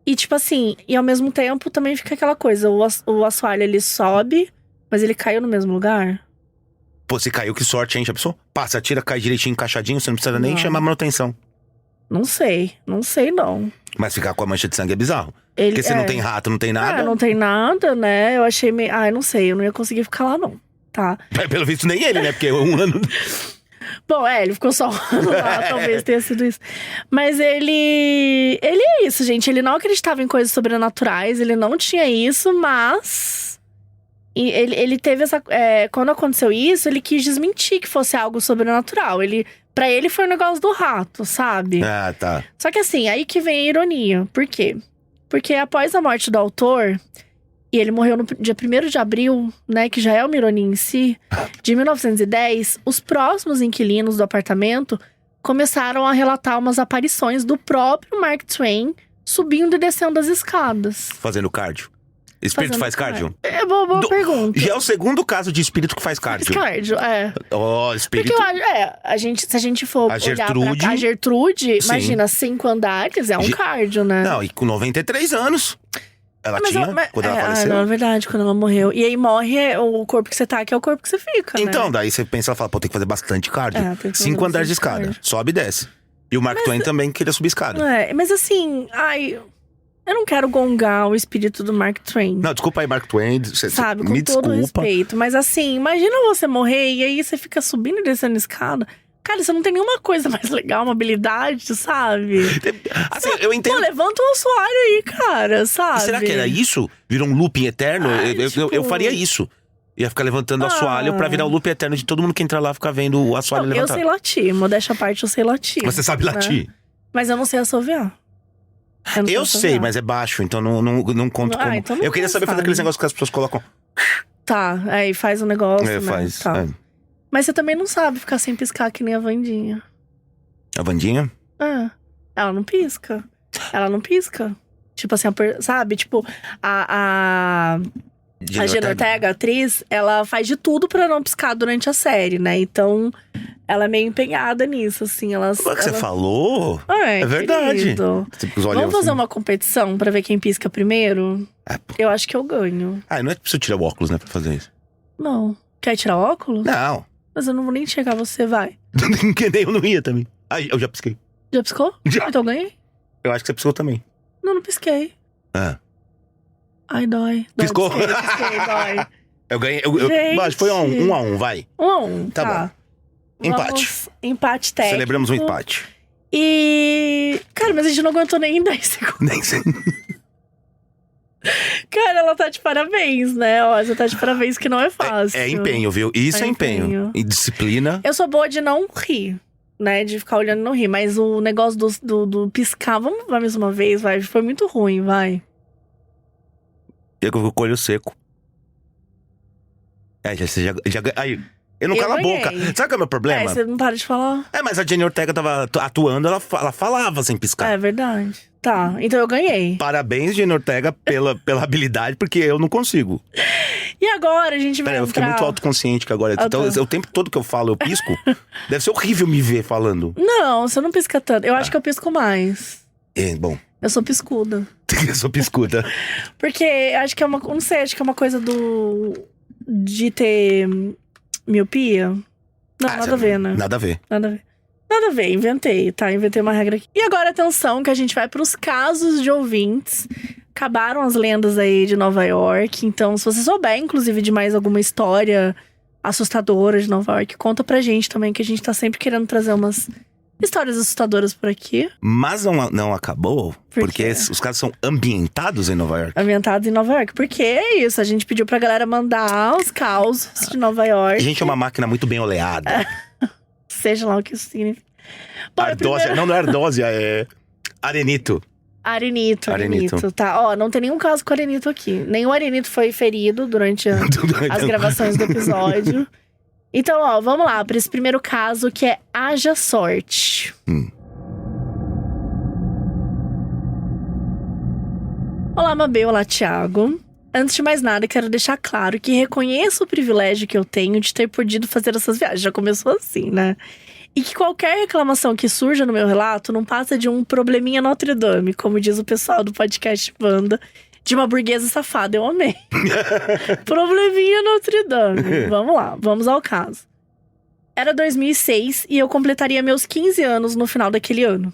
E tipo assim, e ao mesmo tempo também fica aquela coisa, o assoalho ele sobe, mas ele caiu no mesmo lugar. Pô, se caiu, que sorte, hein, já pensou? Passa, tira, cai direitinho, encaixadinho, você não precisa nem chamar manutenção. Não sei não. Mas ficar com a mancha de sangue é bizarro. Porque se não tem rato, não tem nada. Não tem nada, né? Eu achei meio… eu não sei, eu não ia conseguir ficar lá não, tá? Pelo visto nem ele, né? Porque um ano… Bom, ele ficou só um ano lá, talvez tenha sido isso. Mas ele é isso, gente. Ele não acreditava em coisas sobrenaturais, ele não tinha isso, mas… E ele teve essa… quando aconteceu isso, ele quis desmentir que fosse algo sobrenatural. Pra ele foi o negócio do rato, sabe? Tá. Só que assim, aí que vem a ironia. Por quê? Porque após a morte do autor… E ele morreu no dia 1º de abril, né? Que já é uma ironia em si. De 1910, os próximos inquilinos do apartamento começaram a relatar umas aparições do próprio Mark Twain subindo e descendo as escadas. Fazendo cardio. Espírito faz cardio? É boa pergunta. Já é o segundo caso de espírito que faz cardio. Faz cardio, espírito… Porque se a gente for olhar pra a Gertrude, imagina, 5 andares, é um cardio, né? Não, e com 93 anos… Ela tinha, quando ela faleceu? Não, é verdade, quando ela morreu. E aí morre o corpo que você tá, que é o corpo que você fica, então, né? daí você pensa, ela fala, tem que fazer bastante cardio. 5 andares de escada, sobe e desce. E o Mark Twain também queria subir escada. Mas assim, eu não quero gongar o espírito do Mark Twain. Não, desculpa aí, Mark Twain, sabe, me com todo desculpa. Respeito. Mas assim, imagina você morrer e aí você fica subindo e descendo escada. Cara, você não tem nenhuma coisa mais legal, uma habilidade, sabe? Assim, eu entendo… levanta um assoalho aí, cara, sabe? E será que era isso? Virou um looping eterno? Eu faria isso. Ia ficar levantando o assoalho pra virar o looping eterno de todo mundo que entrar lá ficar vendo o assoalho levantado. Eu sei latir, modéstia à parte, eu sei latir. Você sabe latir? Né? Mas eu não sei assoviar. Eu sei, mas é baixo, então não conto como… Então eu queria saber fazer aqueles negócios que as pessoas colocam… Tá, aí faz um negócio, né? Faz. Tá. Mas você também não sabe ficar sem piscar que nem a Wandinha. A Wandinha? Ela não pisca. Tipo assim, sabe? Tipo, a Jenna Ortega, a atriz, ela faz de tudo pra não piscar durante a série, né? Então, ela é meio empenhada nisso, assim. Como é que você falou? É verdade. Vamos fazer uma competição pra ver quem pisca primeiro? Eu acho que eu ganho. Não é preciso tirar o óculos, né, pra fazer isso? Não. Quer tirar o óculos? Não. Mas eu não vou nem chegar, você vai. Que nem eu não ia também. Aí, eu já pisquei. Já piscou? Já. Então eu ganhei? Eu acho que você piscou também. Não pisquei. Ai, dói. Piscou? Pisquei, dói. Eu ganhei. Eu acho que foi 1-1, vai. 1-1, tá bom. Empate. Empate técnico. Celebramos um empate. E... Cara, mas a gente não aguentou nem em 10 segundos. Nem sei. Cara, ela tá de parabéns, né? Ó, você tá de parabéns que não é fácil. É empenho, viu? Isso é empenho. E disciplina. Eu sou boa de não rir, né? De ficar olhando e não rir. Mas o negócio do piscar… Vamos mais uma vez, vai. Foi muito ruim, vai. Eu colho seco. Você já aí, eu não calo a boca. Sabe qual é o meu problema? Você não para de falar. Mas a Jenny Ortega tava atuando, ela falava sem piscar. É verdade. Tá, então eu ganhei. Parabéns, Jenny Ortega, pela habilidade, porque eu não consigo. E agora a gente vai eu fiquei muito autoconsciente que agora… Então, o tempo todo que eu falo, eu pisco. Deve ser horrível me ver falando. Não, você não pisca tanto. Eu acho que eu pisco mais. Bom. Eu sou piscuda. Eu sou piscuda. Porque acho que é uma… Não sei, acho que é uma coisa de ter miopia. Não, nada a ver, né? Nada a ver. Nada a ver, inventei uma regra aqui. E agora, atenção, que a gente vai pros casos de ouvintes. Acabaram as lendas aí de Nova York. Então, se você souber, inclusive, de mais alguma história assustadora de Nova York, conta pra gente também, que a gente tá sempre querendo trazer umas histórias assustadoras por aqui. Mas não acabou, porque os casos são ambientados em Nova York. Ambientados em Nova York. Porque é isso, a gente pediu pra galera mandar os causos de Nova York. A gente é uma máquina muito bem oleada. Seja lá o que isso significa. Ardósia, não é ardósia, é arenito. Arenito, tá. Ó, não tem nenhum caso com arenito aqui. Nenhum arenito foi ferido durante as gravações do episódio. Então, ó, vamos lá para esse primeiro caso, que é Haja Sorte. Olá, Mabê, olá, Thiago. Antes de mais nada, quero deixar claro que reconheço o privilégio que eu tenho de ter podido fazer essas viagens. Já começou assim, né? E que qualquer reclamação que surja no meu relato não passa de um probleminha Notre Dame, como diz o pessoal do podcast Wanda, de uma burguesa safada. Eu amei. Probleminha Notre Dame. Vamos lá, vamos ao caso. Era 2006 e eu completaria meus 15 anos no final daquele ano.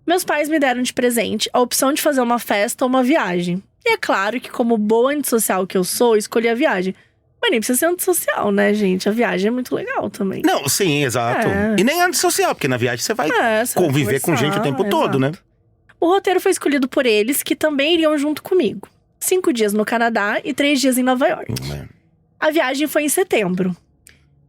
Meus pais me deram de presente a opção de fazer uma festa ou uma viagem. E é claro que, como boa antissocial que eu sou, escolhi a viagem. Mas nem precisa ser antissocial, né, gente? A viagem é muito legal também. Não, sim, exato. E nem antissocial, porque na viagem você vai conviver com gente o tempo todo, né? O roteiro foi escolhido por eles, que também iriam junto comigo. 5 dias no Canadá e 3 dias em Nova York. A viagem foi em setembro.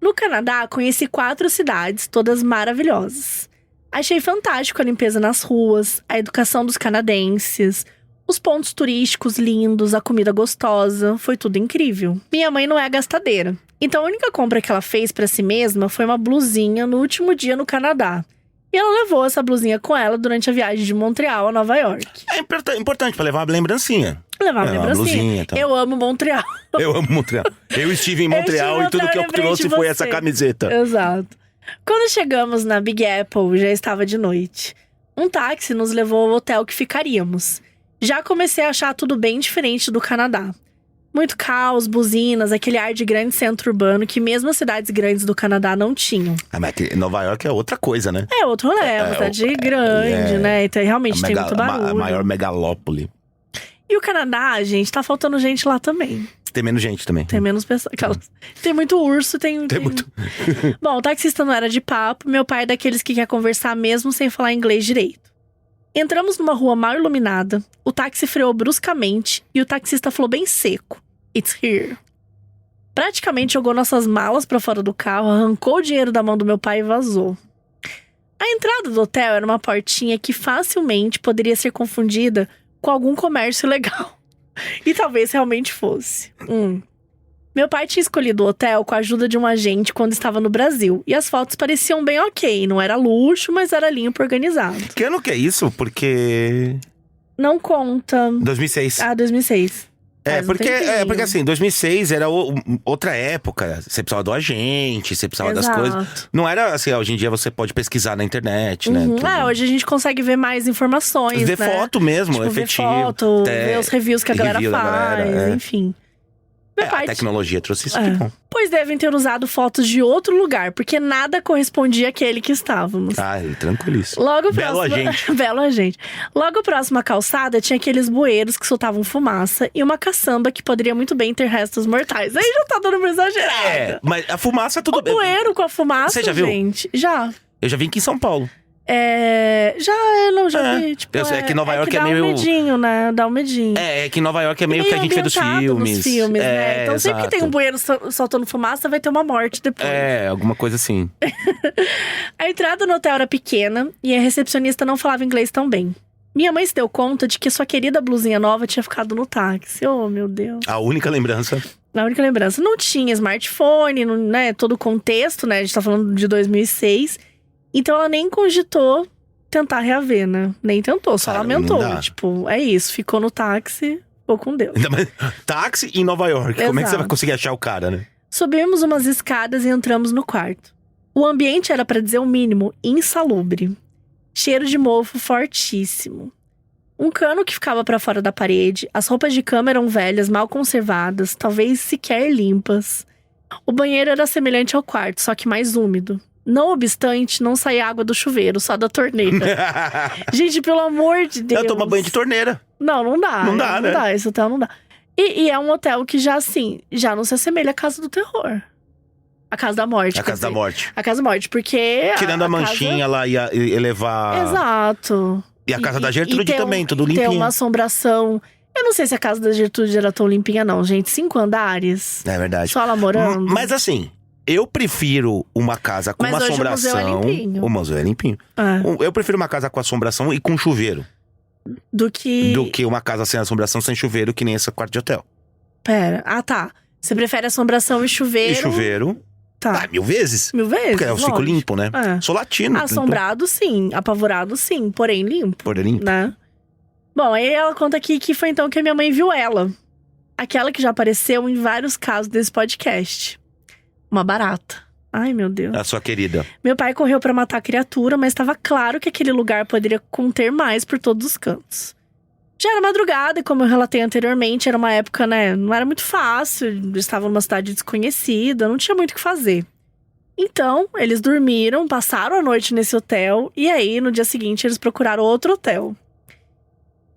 No Canadá, conheci 4 cidades, todas maravilhosas. Achei fantástico a limpeza nas ruas, a educação dos canadenses, os pontos turísticos lindos, a comida gostosa, foi tudo incrível. Minha mãe não é gastadeira, então a única compra que ela fez pra si mesma foi uma blusinha no último dia no Canadá. E ela levou essa blusinha com ela durante a viagem de Montreal a Nova York. É importante pra levar uma lembrancinha. Levar uma lembrancinha. Tá. Eu amo Montreal. Eu amo Montreal. Eu estive em Montreal e tudo que eu trouxe foi essa camiseta. Exato. Quando chegamos na Big Apple, já estava de noite. Um táxi nos levou ao hotel que ficaríamos. Já comecei a achar tudo bem diferente do Canadá. Muito caos, buzinas, aquele ar de grande centro urbano que mesmo as cidades grandes do Canadá não tinham. Mas Nova York é outra coisa, né? É outro rolê, é uma cidade grande, né? Então realmente tem muito barulho. A maior megalópole. E o Canadá, gente, tá faltando gente lá também. Tem menos gente também. Tem menos pessoas. Tem muito urso, tem muito. Bom, o taxista não era de papo. Meu pai é daqueles que quer conversar mesmo sem falar inglês direito. Entramos numa rua mal iluminada. O táxi freou bruscamente e o taxista falou bem seco: "It's here." Praticamente jogou nossas malas pra fora do carro, arrancou o dinheiro da mão do meu pai e vazou. A entrada do hotel era uma portinha que facilmente poderia ser confundida com algum comércio ilegal. E talvez realmente fosse. Meu pai tinha escolhido o hotel com a ajuda de um agente quando estava no Brasil. E as fotos pareciam bem ok. Não era luxo, mas era limpo e organizado. Que ano que é isso? Porque… Não conta. 2006. 2006. Porque assim, 2006 era outra época. Você precisava do agente, você precisava das coisas. Não era assim, hoje em dia você pode pesquisar na internet, né? Hoje a gente consegue ver mais informações, ver foto mesmo, efetivo. Ver foto, ver os reviews que a galera faz, enfim. A tecnologia trouxe isso, que bom. Pois devem ter usado fotos de outro lugar, porque nada correspondia àquele que estávamos. Tranquilíssimo. Belo agente. Belo agente. Logo próximo à calçada, tinha aqueles bueiros que soltavam fumaça e uma caçamba que poderia muito bem ter restos mortais. Aí já tá dando pra exagerar. Mas a fumaça tudo bem. O bueiro com a fumaça, você já viu? Gente. Já. Eu já vi aqui em São Paulo. Já vi. Tipo, é que Nova York é meio… Dá um medinho, né? Dá um medinho. É que Nova York é meio que a gente vê dos filmes. Né? Então sempre que tem um bueiro soltando fumaça, vai ter uma morte depois. Alguma coisa assim. A entrada no hotel era pequena e a recepcionista não falava inglês tão bem. Minha mãe se deu conta de que sua querida blusinha nova tinha ficado no táxi. Oh, meu Deus. A única lembrança. Não tinha smartphone, né? Todo o contexto, né? A gente tá falando de 2006. Então ela nem cogitou tentar reaver, né? Nem tentou, só lamentou. Tipo, é isso, ficou no táxi, ficou com Deus. Táxi em Nova York, Exato. Como é que você vai conseguir achar o cara, né? Subimos umas escadas e entramos no quarto. O ambiente era, pra dizer o mínimo, insalubre. Cheiro de mofo fortíssimo. Um cano que ficava pra fora da parede, as roupas de cama eram velhas, mal conservadas, talvez sequer limpas. O banheiro era semelhante ao quarto, só que mais úmido. Não obstante, não saía água do chuveiro, só da torneira. Gente, pelo amor de Deus. Eu tomo banho de torneira. Não dá. Não dá. Esse hotel não dá. E é um hotel que já não se assemelha à Casa do Terror. A Casa da Morte. A Casa da Morte. A Casa da Morte, porque… Tirando a manchinha, ela ia elevar… Exato. E a Casa da Gertrude também, tudo limpinho. Tem uma assombração… Eu não sei se a Casa da Gertrude era tão limpinha não, gente. 5 andares. É verdade. Só ela morando. Mas assim… Eu prefiro uma casa com uma assombração… O museu é limpinho. Eu prefiro uma casa com assombração e com chuveiro. Do que uma casa sem assombração, sem chuveiro, que nem esse quarto de hotel. Pera. Tá. Você prefere assombração e chuveiro? E chuveiro. Tá. 1000 vezes. 1000 vezes? Porque eu fico limpo, né? Sou latino. Assombrado, sim. Apavorado, sim. Porém limpo. Né? Bom, aí ela conta aqui que foi então que a minha mãe viu ela. Aquela que já apareceu em vários casos desse podcast. Uma barata. Ai, meu Deus. A sua querida. Meu pai correu pra matar a criatura, mas estava claro que aquele lugar poderia conter mais por todos os cantos. Já era madrugada e, como eu relatei anteriormente, era uma época, né, não era muito fácil. Eles estavam numa cidade desconhecida, não tinha muito o que fazer. Então, eles dormiram, passaram a noite nesse hotel e aí, no dia seguinte, eles procuraram outro hotel.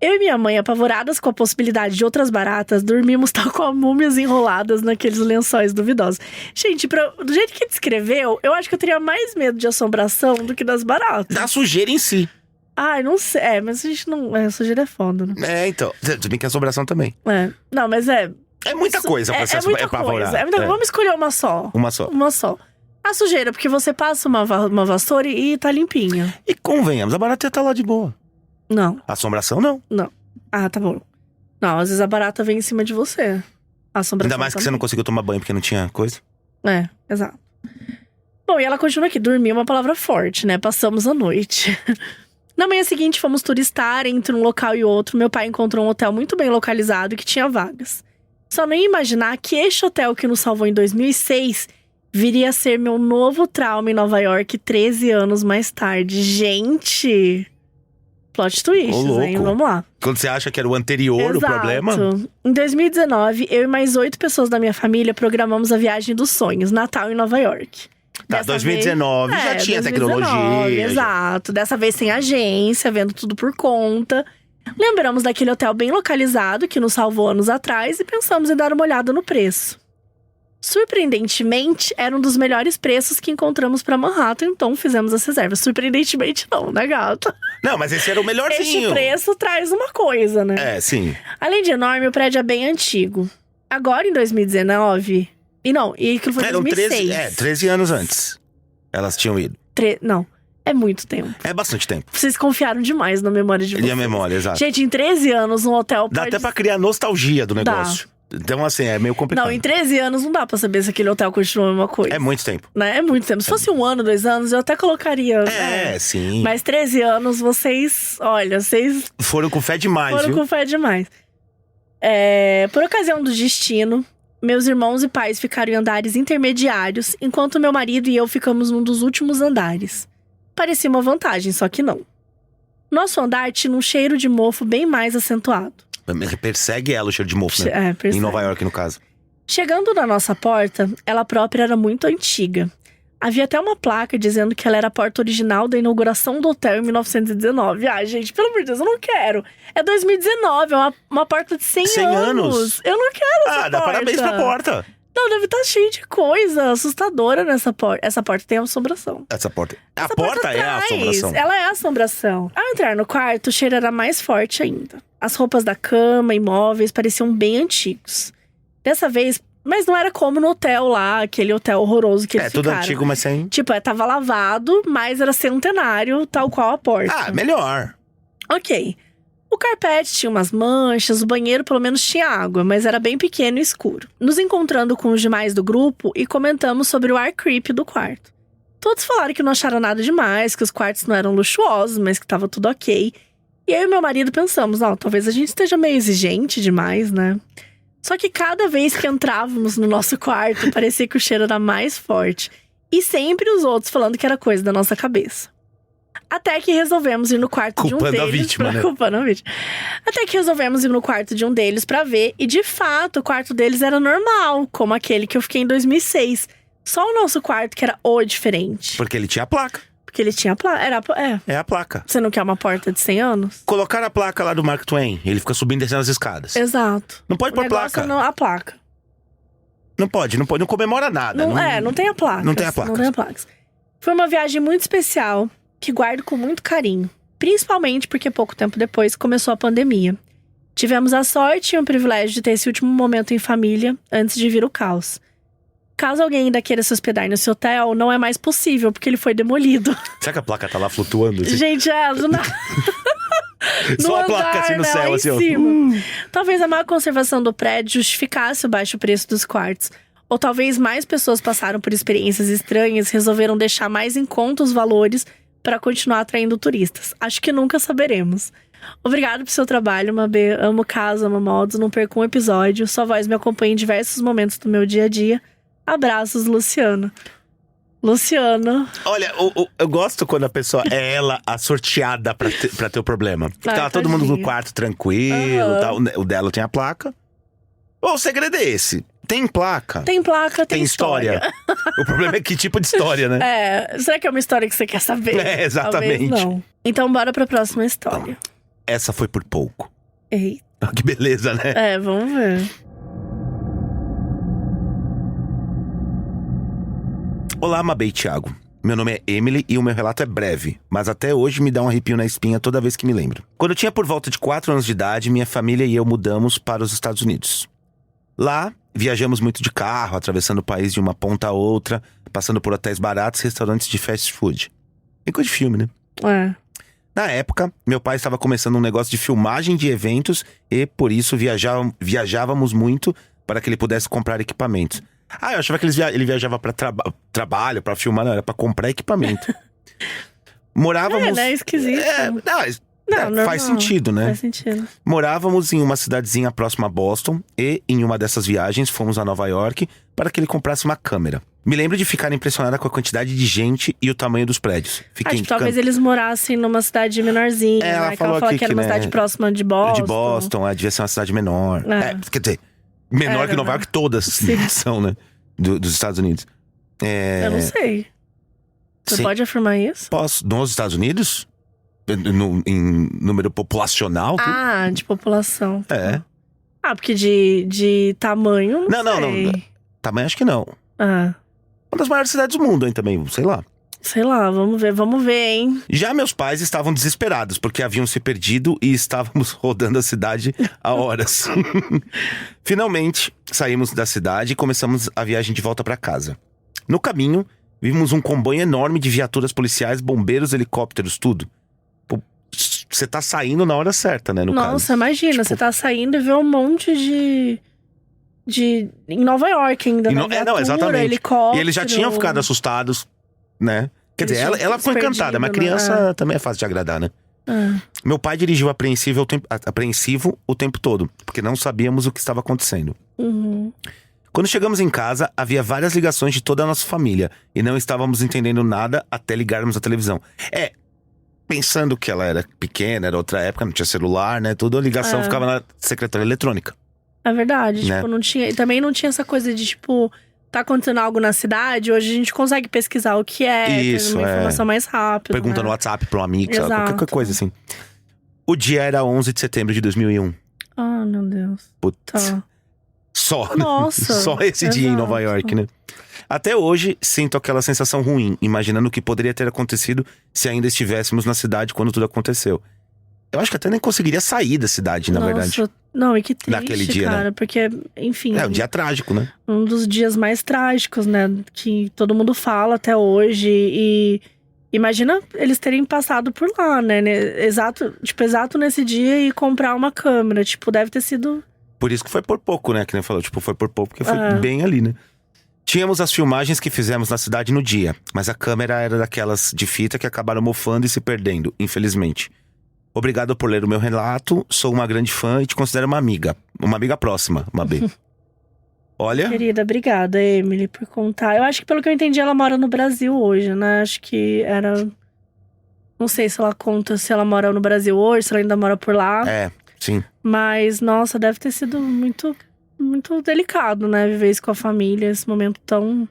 Eu e minha mãe, apavoradas com a possibilidade de outras baratas, dormimos tal com múmias enroladas naqueles lençóis duvidosos. Gente, do jeito que descreveu, eu acho que eu teria mais medo de assombração do que das baratas. Da sujeira em si. Ai, não sei. Mas a gente não… sujeira é foda, né? Então. Tudo bem que a assombração também. Não, mas é… É muita coisa pra se apavorar. Vamos escolher uma só. Uma só. A sujeira, porque você passa uma vassoura e tá limpinha. E convenhamos, a barata ia tá lá de boa. Não. Assombração, não. Não. Tá bom. Não, às vezes a barata vem em cima de você. A assombração Ainda mais que também. você não conseguiu tomar banho porque não tinha coisa. Exato. Bom, e ela continua aqui. Dormir é uma palavra forte, né? Passamos a noite. Na manhã seguinte, fomos turistar entre um local e outro. Meu pai encontrou um hotel muito bem localizado e que tinha vagas. Só não ia imaginar que este hotel que nos salvou em 2006 viria a ser meu novo trauma em Nova York 13 anos mais tarde. Gente… Plot twists, hein? Vamos lá. Quando você acha que era o anterior, o problema… Em 2019, eu e mais 8 pessoas da minha família programamos a viagem dos sonhos, Natal em Nova York. Tá, 2019 já tinha 2019, tecnologia. Exato. Dessa vez sem agência, vendo tudo por conta. Lembramos daquele hotel bem localizado que nos salvou anos atrás e pensamos em dar uma olhada no preço. Surpreendentemente, era um dos melhores preços que encontramos pra Manhattan, então fizemos as reservas. Surpreendentemente não, né, gata? Não, mas esse era o melhorzinho. Esse preço traz uma coisa, né? Sim. Além de enorme, o prédio é bem antigo. Agora, em 2019… E aquilo foi em 2006. 13 anos antes. Elas tinham ido. Não, é muito tempo. É bastante tempo. Vocês confiaram demais na memória de vocês. E a memória, exato. Gente, em 13 anos, um hotel Dá até pra criar nostalgia do negócio. Então, assim, é meio complicado. Não, em 13 anos não dá pra saber se aquele hotel continua a mesma coisa. É muito tempo. Né? É muito tempo. Se fosse 1 ano, 2 anos, eu até colocaria. Sim. Mas 13 anos, vocês… Olha, vocês… Foram com fé demais, Foram com fé demais. Por ocasião do destino, meus irmãos e pais ficaram em andares intermediários, enquanto meu marido e eu ficamos num dos últimos andares. Parecia uma vantagem, só que não. Nosso andar tinha um cheiro de mofo bem mais acentuado. Persegue ela o cheiro de mofo, né? Persegue. Em Nova York, no caso. Chegando na nossa porta, ela própria era muito antiga. Havia até uma placa dizendo que ela era a porta original da inauguração do hotel em 1919. Ah, gente, pelo amor de Deus, eu não quero. É 2019, é uma porta de 100 anos. Eu não quero essa porta. Dá parabéns pra porta. Não, deve estar cheio de coisa assustadora nessa porta. Essa porta tem assombração. A porta é a assombração. Ela é a assombração. Ao entrar no quarto, o cheiro era mais forte ainda. As roupas da cama e móveis pareciam bem antigos. Dessa vez, mas não era como no hotel lá, aquele hotel horroroso que eles ficaram. É tudo antigo, mas sem... Tipo, tava lavado, mas era centenário, tal qual a porta. Ah, melhor. Ok. O carpete tinha umas manchas, o banheiro pelo menos tinha água, mas era bem pequeno e escuro. Nos encontrando com os demais do grupo e comentamos sobre o ar creepy do quarto. Todos falaram que não acharam nada demais, que os quartos não eram luxuosos, mas que tava tudo ok. E eu e meu marido pensamos, talvez a gente esteja meio exigente demais, né? Só que cada vez que entrávamos no nosso quarto, parecia que o cheiro era mais forte. E sempre os outros falando que era coisa da nossa cabeça. Até que resolvemos ir no quarto de um deles. Culpando a vítima, né? Culpando a vítima. Até que resolvemos ir no quarto de um deles pra ver. E de fato, o quarto deles era normal, como aquele que eu fiquei em 2006. Só o nosso quarto que era diferente. Porque ele tinha a placa. Porque ele tinha a placa. É a placa. Você não quer uma porta de 100 anos? Colocaram a placa lá do Mark Twain. Ele fica subindo e descendo as escadas. Exato. Não pode pôr placa. A placa. Não pode, não comemora nada. Não tem a placa. Não tem a placa. Não tem a placa. Foi uma viagem muito especial, que guardo com muito carinho. Principalmente porque pouco tempo depois começou a pandemia. Tivemos a sorte e o privilégio de ter esse último momento em família, antes de vir o caos. Caso alguém ainda queira se hospedar nesse hotel, não é mais possível, porque ele foi demolido. Será que a placa tá lá flutuando? Assim? Gente, Só a placa assim no céu, assim, ó. Talvez a má conservação do prédio justificasse o baixo preço dos quartos. Ou talvez mais pessoas passaram por experiências estranhas e resolveram deixar mais em conta os valores para continuar atraindo turistas. Acho que nunca saberemos. Obrigado pelo seu trabalho, Mabê. Amo casa, amo modos, não perco um episódio. Sua voz me acompanha em diversos momentos do meu dia a dia. Abraços, Luciana. Olha, eu gosto quando a pessoa é ela a sorteada pra ter o problema. Tá todo mundo no quarto tranquilo, tal. O dela tem a placa. O segredo é esse. Tem placa. Tem placa, tem história. O problema é que tipo de história, né? Será que é uma história que você quer saber? Exatamente. Talvez não. Então bora pra próxima história. Essa foi por pouco. Eita. Que beleza, né? Vamos ver. Olá, Mabê e Thiago. Meu nome é Emily e o meu relato é breve, mas até hoje me dá um arrepio na espinha toda vez que me lembro. Quando eu tinha por volta de 4 anos de idade, minha família e eu mudamos para os Estados Unidos. Lá, viajamos muito de carro, atravessando o país de uma ponta a outra, passando por hotéis baratos e restaurantes de fast food. É coisa de filme, né? Na época, meu pai estava começando um negócio de filmagem de eventos e, por isso, viajávamos muito para que ele pudesse comprar equipamentos. Eu achava que ele viajava pra trabalho, pra filmar, não, era pra comprar equipamento. Morávamos... É esquisito. Faz sentido, né? Faz sentido. Morávamos em uma cidadezinha próxima a Boston e, em uma dessas viagens, fomos a Nova York para que ele comprasse uma câmera. Me lembro de ficar impressionada com a quantidade de gente e o tamanho dos prédios. Talvez eles morassem numa cidade menorzinha, ela né? falou que era uma cidade próxima de Boston. De Boston, devia ser uma cidade menor. Quer dizer... Menor que Nova York, todas são, né? Dos Estados Unidos. Eu não sei. Você pode afirmar isso? Posso. Nos Estados Unidos? Em número populacional? De população. Porque de tamanho, não sei. Tamanho acho que não. Uma das maiores cidades do mundo, hein, também, sei lá. Sei lá, vamos ver, hein? Já meus pais estavam desesperados, porque haviam se perdido e estávamos rodando a cidade há horas. Finalmente, saímos da cidade e começamos a viagem de volta para casa. No caminho, vimos um comboio enorme de viaturas policiais, bombeiros, helicópteros, tudo. Você tá saindo na hora certa, né, no caso. Nossa, imagina, você tá saindo e vê um monte de... Em Nova York ainda, né? Exatamente. Helicóptero. E eles já tinham ficado assustados, né? Quer dizer, ela ficou encantada, mas criança também é fácil de agradar, né? Meu pai dirigiu apreensivo o tempo todo, porque não sabíamos o que estava acontecendo. Quando chegamos em casa, havia várias ligações de toda a nossa família, e não estávamos entendendo nada até ligarmos a televisão. Pensando que ela era pequena, era outra época, não tinha celular, né? Toda a ligação ficava na secretária eletrônica. É verdade, né? Tipo, não tinha… E também não tinha essa coisa de, tipo… Tá acontecendo algo na cidade, hoje a gente consegue pesquisar o que é. Isso, uma informação mais rápida. Pergunta né? no WhatsApp pra um amigo, sabe? Qualquer coisa assim. O dia era 11 de setembro de 2001. Ah, meu Deus. Putz. Tá. Só. Nossa. Só esse dia em Nova York, né? Até hoje, sinto aquela sensação ruim, imaginando o que poderia ter acontecido se ainda estivéssemos na cidade quando tudo aconteceu. Eu acho que até nem conseguiria sair da cidade, na verdade. Não, e que triste, naquele dia, cara. né? Porque, enfim… É um dia trágico, né? Um dos dias mais trágicos, né? Que todo mundo fala até hoje. E imagina eles terem passado por lá, né? Exato nesse dia e comprar uma câmera. Tipo, deve ter sido… Por isso que foi por pouco, né? Que nem falou. Tipo, foi por pouco porque foi bem ali, né? Tínhamos as filmagens que fizemos na cidade no dia. Mas a câmera era daquelas de fita que acabaram mofando e se perdendo, infelizmente. Obrigado por ler o meu relato. Sou uma grande fã e te considero uma amiga. Uma amiga próxima, Mabê. Olha… Querida, obrigada, Emily, por contar. Eu acho que, pelo que eu entendi, ela mora no Brasil hoje, né? Acho que era… Não sei se ela conta se ela mora no Brasil hoje, se ela ainda mora por lá. É, sim. Mas, nossa, deve ter sido muito, muito delicado, né? Viver isso com a família, esse momento tão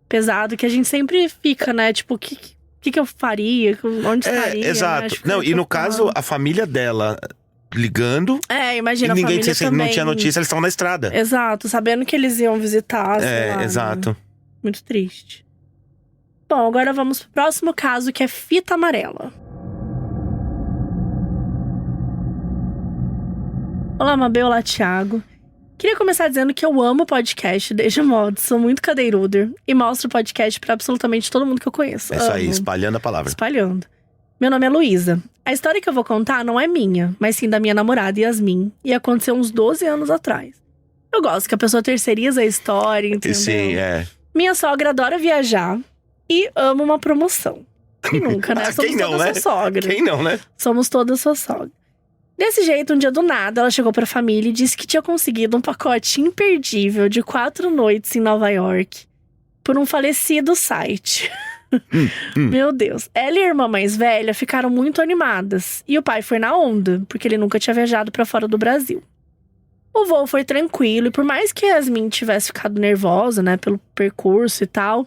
pesado que a gente sempre fica, né? Tipo, o que eu faria? Onde estaria? Exato. Não, e no caso, a família dela ligando… imagina e ninguém a família também… não tinha notícia, eles estavam na estrada. Exato, sabendo que eles iam visitar, sei lá, exato. Né? Muito triste. Bom, agora vamos pro próximo caso, que é fita amarela. Olá, Mabê, olá, Thiago. Queria começar dizendo que eu amo o podcast desde modo, sou muito cadeiruder e mostro o podcast pra absolutamente todo mundo que eu conheço. É isso aí, espalhando a palavra. Espalhando. Meu nome é Luísa. A história que eu vou contar não é minha, mas sim da minha namorada Yasmin, e aconteceu uns 12 anos atrás. Eu gosto que a pessoa terceiriza a história, entendeu? Sim, Minha sogra adora viajar e ama uma promoção. Quem nunca, né? Somos todas sua sogra. Quem não, né? Somos todas sua sogra. Desse jeito, um dia do nada, ela chegou pra família e disse que tinha conseguido um pacote imperdível de 4 noites em Nova York por um falecido site. Meu Deus. Ela e a irmã mais velha ficaram muito animadas. E o pai foi na onda, porque ele nunca tinha viajado pra fora do Brasil. O voo foi tranquilo e por mais que Yasmin tivesse ficado nervosa, né, pelo percurso e tal…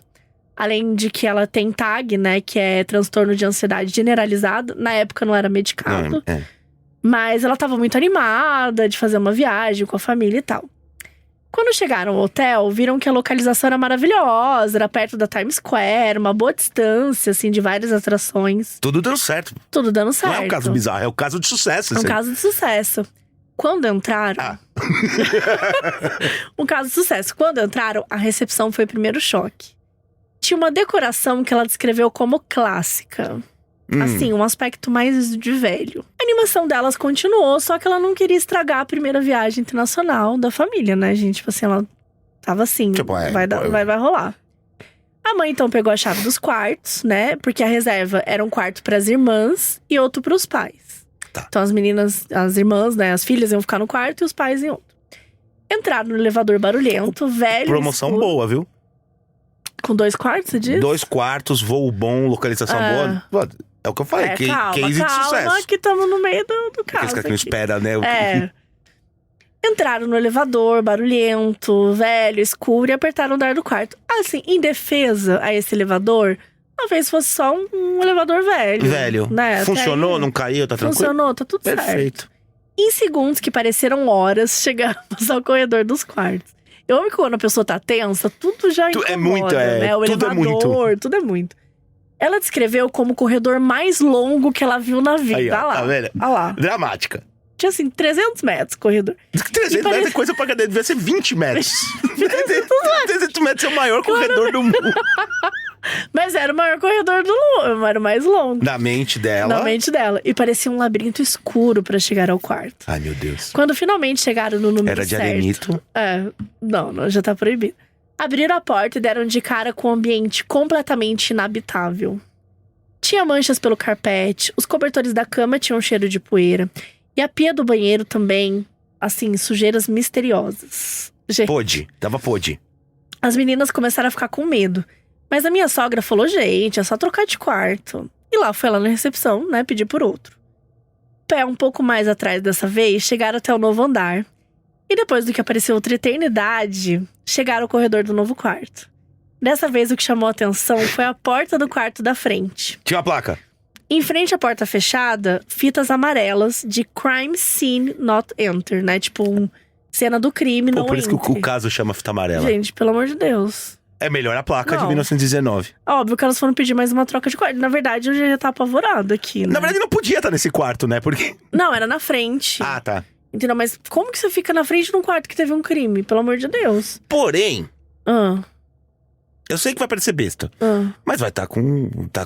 Além de que ela tem TAG, né, que é transtorno de ansiedade generalizado. Na época não era medicado. Mas ela tava muito animada de fazer uma viagem com a família e tal. Quando chegaram ao hotel, viram que a localização era maravilhosa. Era perto da Times Square, uma boa distância, assim, de várias atrações. Tudo dando certo. Tudo dando certo. Não é um caso bizarro, é um caso de sucesso. É um caso de sucesso. Quando entraram… Um caso de sucesso. Quando entraram, a recepção foi o primeiro choque. Tinha uma decoração que ela descreveu como clássica. Assim, um aspecto mais de velho. A animação delas continuou, só que ela não queria estragar a primeira viagem internacional da família, né, gente? Tipo assim, ela tava assim, tipo, vai rolar. A mãe, então, pegou a chave dos quartos, né? Porque a reserva era um quarto pras irmãs e outro pros pais. Tá. Então, as meninas, as irmãs, né? As filhas iam ficar no quarto e os pais em outro. Entraram no elevador barulhento, velho… Promoção boa, viu? Com 2 quartos, você diz? 2 quartos, voo bom, localização boa. É o que eu falei, case de sucesso. Calma, que estamos no meio do caso. Aqueles que não espera, né? Entraram no elevador, barulhento, velho, escuro, e apertaram o dar do quarto. Assim, em defesa a esse elevador, talvez fosse só um elevador velho. Né? Funcionou, não caiu, tá tranquilo? Funcionou, tá tudo Perfeito. certo. Em segundos que pareceram horas, chegamos ao corredor dos quartos. Eu amo que quando a pessoa tá tensa, tudo já incomoda, é muito, né? O tudo elevador, tudo é muito. Ela descreveu como o corredor mais longo que ela viu na vida. Aí, ó, lá. tá vendo? Olha lá. Dramática. Tinha assim, 300 metros o corredor. 300 metros é coisa pra cadeira, devia ser 20 metros. 300 metros é o maior corredor do mundo. Mas era o maior corredor do mundo, era o mais longo. Na mente dela. Na mente dela. E parecia um labirinto escuro pra chegar ao quarto. Ai, meu Deus. Quando finalmente chegaram no número certo… Era de arenito? Não, já tá proibido. Abriram a porta e deram de cara com um ambiente completamente inabitável. Tinha manchas pelo carpete, os cobertores da cama tinham cheiro de poeira. E a pia do banheiro também, assim, sujeiras misteriosas. Tava podre. As meninas começaram a ficar com medo. Mas a minha sogra falou, gente, é só trocar de quarto. E lá foi ela na recepção, né, pedir por outro. Pé um pouco mais atrás dessa vez, chegaram até o novo andar. E depois do que apareceu outra eternidade, chegaram ao corredor do novo quarto. Dessa vez, o que chamou a atenção foi a porta do quarto da frente. Tinha uma placa. Em frente à porta fechada, fitas amarelas de Crime Scene Not Enter, né? Tipo, cena do crime, não por isso entre. que o caso chama fita amarela. Gente, pelo amor de Deus. É melhor a placa de 1919. Óbvio que elas foram pedir mais uma troca de quarto. Na verdade, eu já tá apavorado aqui, né? Na verdade, não podia estar nesse quarto, né? Porque... Não, era na frente. Ah, tá. Entendeu? Mas como que você fica na frente de um quarto que teve um crime? Pelo amor de Deus. Porém... Eu sei que vai parecer besta. Mas vai estar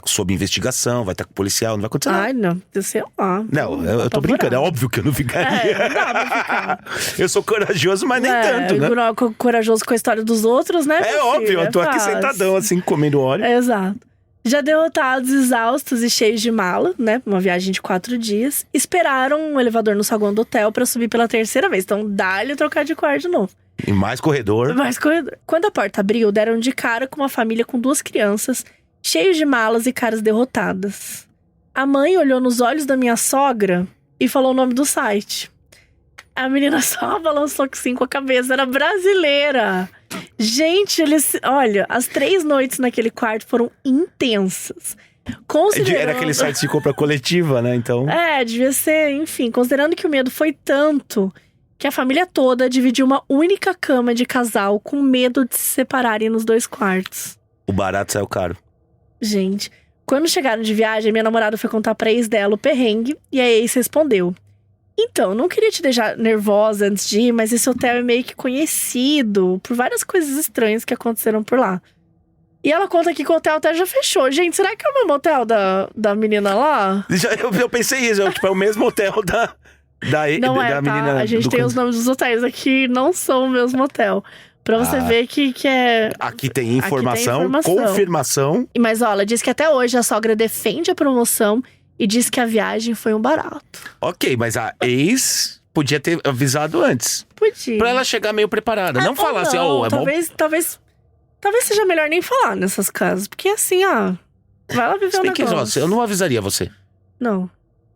sob investigação, vai estar com policial, não vai acontecer nada. Ai, não. Sei lá. Não, eu tô brincando. É óbvio que eu não ficaria. Não dá pra ficar. Eu sou corajoso, mas nem tanto, né? Corajoso com a história dos outros, né? É óbvio, eu tô aqui sentadão, assim, comendo óleo. Exato. Já derrotados, exaustos e cheios de mala, né? Uma viagem de 4 dias. Esperaram um elevador no saguão do hotel pra subir pela 3ª vez. Então, dá-lhe trocar de quarto de novo. E mais corredor. Quando a porta abriu, deram de cara com uma família com 2 crianças, cheios de malas e caras derrotadas. A mãe olhou nos olhos da minha sogra e falou o nome do site. A menina só balançou que sim com a cabeça, era brasileira. Gente, olha, as 3 noites naquele quarto foram intensas. Era aquele site de compra coletiva, né? Então... devia ser, enfim. Considerando que o medo foi tanto que a família toda dividiu uma única cama de casal com medo de se separarem nos 2 quartos. O barato saiu caro. Gente, quando chegaram de viagem, minha namorada foi contar pra ex dela o perrengue e a ex respondeu: então, não queria te deixar nervosa antes de ir, mas esse hotel é meio que conhecido por várias coisas estranhas que aconteceram por lá. E ela conta aqui que o hotel até já fechou. Gente, será que é o mesmo hotel da menina lá? Eu pensei isso, tipo, é o mesmo hotel da menina. A gente tem os nomes dos hotéis aqui, não são o mesmo hotel. Pra você ver que é... Aqui tem informação, confirmação. Mas olha, ela diz que até hoje a sogra defende a promoção e diz que a viagem foi um barato. Ok, mas a ex podia ter avisado antes. Podia. Pra ela chegar meio preparada. Não falar assim, talvez seja melhor nem falar nessas casas. Porque assim, vai lá viver um negócio. Eu não avisaria você. Não.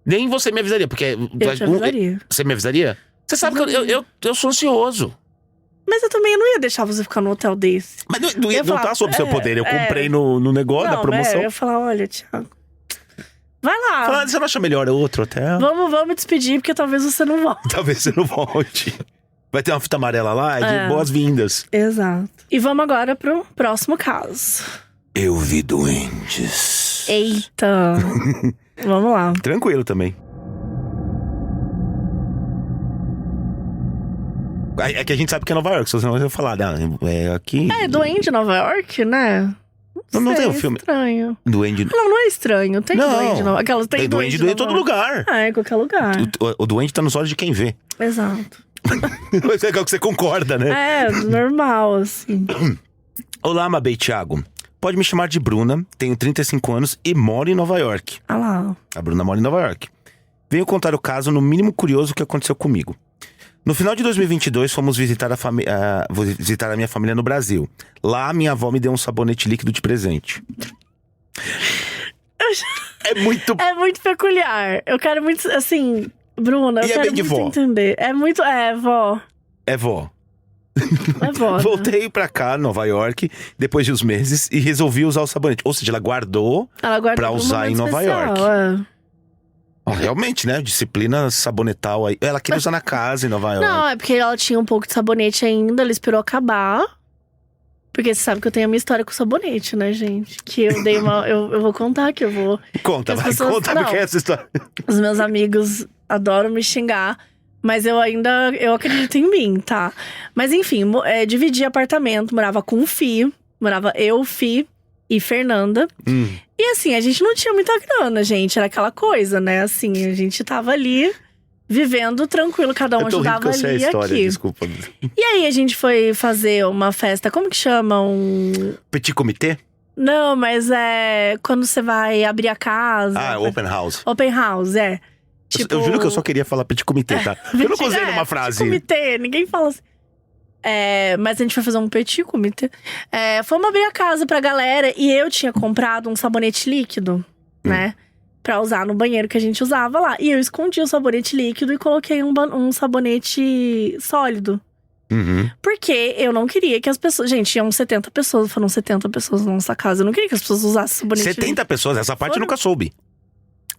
Nem você me avisaria, porque... Eu te avisaria. Você me avisaria? Você sabe que eu sou ansioso. Mas eu também não ia deixar você ficar num hotel desse. Mas não tá sob seu poder. Eu comprei no negócio, na promoção. Eu ia falar, olha, Thiago, vai lá. Você não acha melhor outro hotel? Vamos despedir, porque talvez você não volte. Talvez você não volte. Vai ter uma fita amarela lá, de boas-vindas. Exato. E vamos agora pro próximo caso. Eu vi doentes. Eita. Vamos lá. Tranquilo também. É que a gente sabe que é Nova York, senão você vai falar, é aqui. Duende Nova York, né? Não tem um filme. Estranho. Duende. Não é estranho. Tem duende Nova York. Tem duende em todo lugar. Em qualquer lugar. O duende tá nos olhos de quem vê. Exato. Mas é legal que você concorda, né? Normal, assim. Olá, Mabê e Thiago. Pode me chamar de Bruna, tenho 35 anos e moro em Nova York. Ah lá. A Bruna mora em Nova York. Venho contar o caso no mínimo curioso que aconteceu comigo. No final de 2022, fomos visitar a minha família no Brasil. Lá, minha avó me deu um sabonete líquido de presente. É muito peculiar. Eu quero muito, assim... Bruna, eu quero muito entender. É muito... vó. É vó. É vó. Voltei pra cá, Nova York, depois de uns meses, e resolvi usar o sabonete. Ou seja, ela guardou pra usar em Nova York. Realmente, né? Disciplina sabonetal aí. Ela queria usar na casa em Nova York. Não, é porque ela tinha um pouco de sabonete ainda, ela esperou acabar. Porque você sabe que eu tenho a minha história com sabonete, né, gente? Que eu dei uma... eu vou contar que eu vou... Conta, conta, porque é essa história. Os meus amigos adoram me xingar, mas eu acredito em mim, tá? Mas enfim, dividi apartamento, morava com o Fih. Morava eu, Fih e Fernanda. E assim, a gente não tinha muita grana, gente. Era aquela coisa, né? Assim, a gente tava ali... vivendo tranquilo, cada um ajudava ali e aqui. Desculpa. E aí a gente foi fazer uma festa, como que chama? Petit comité? Não, mas é quando você vai abrir a casa. Open house. Open house, Tipo... Eu juro que eu só queria falar petit comité, tá? Eu não usei numa frase. Petit comité, ninguém fala assim. Mas a gente foi fazer um petit comité. Fomos abrir a casa pra galera e eu tinha comprado um sabonete líquido, né? pra usar no banheiro que a gente usava lá. E eu escondi o sabonete líquido e coloquei um sabonete sólido. Porque eu não queria que as pessoas… Gente, tinham 70 pessoas. Foram 70 pessoas na nossa casa. Eu não queria que as pessoas usassem sabonete 70 líquido. Pessoas? Essa parte eu nunca soube.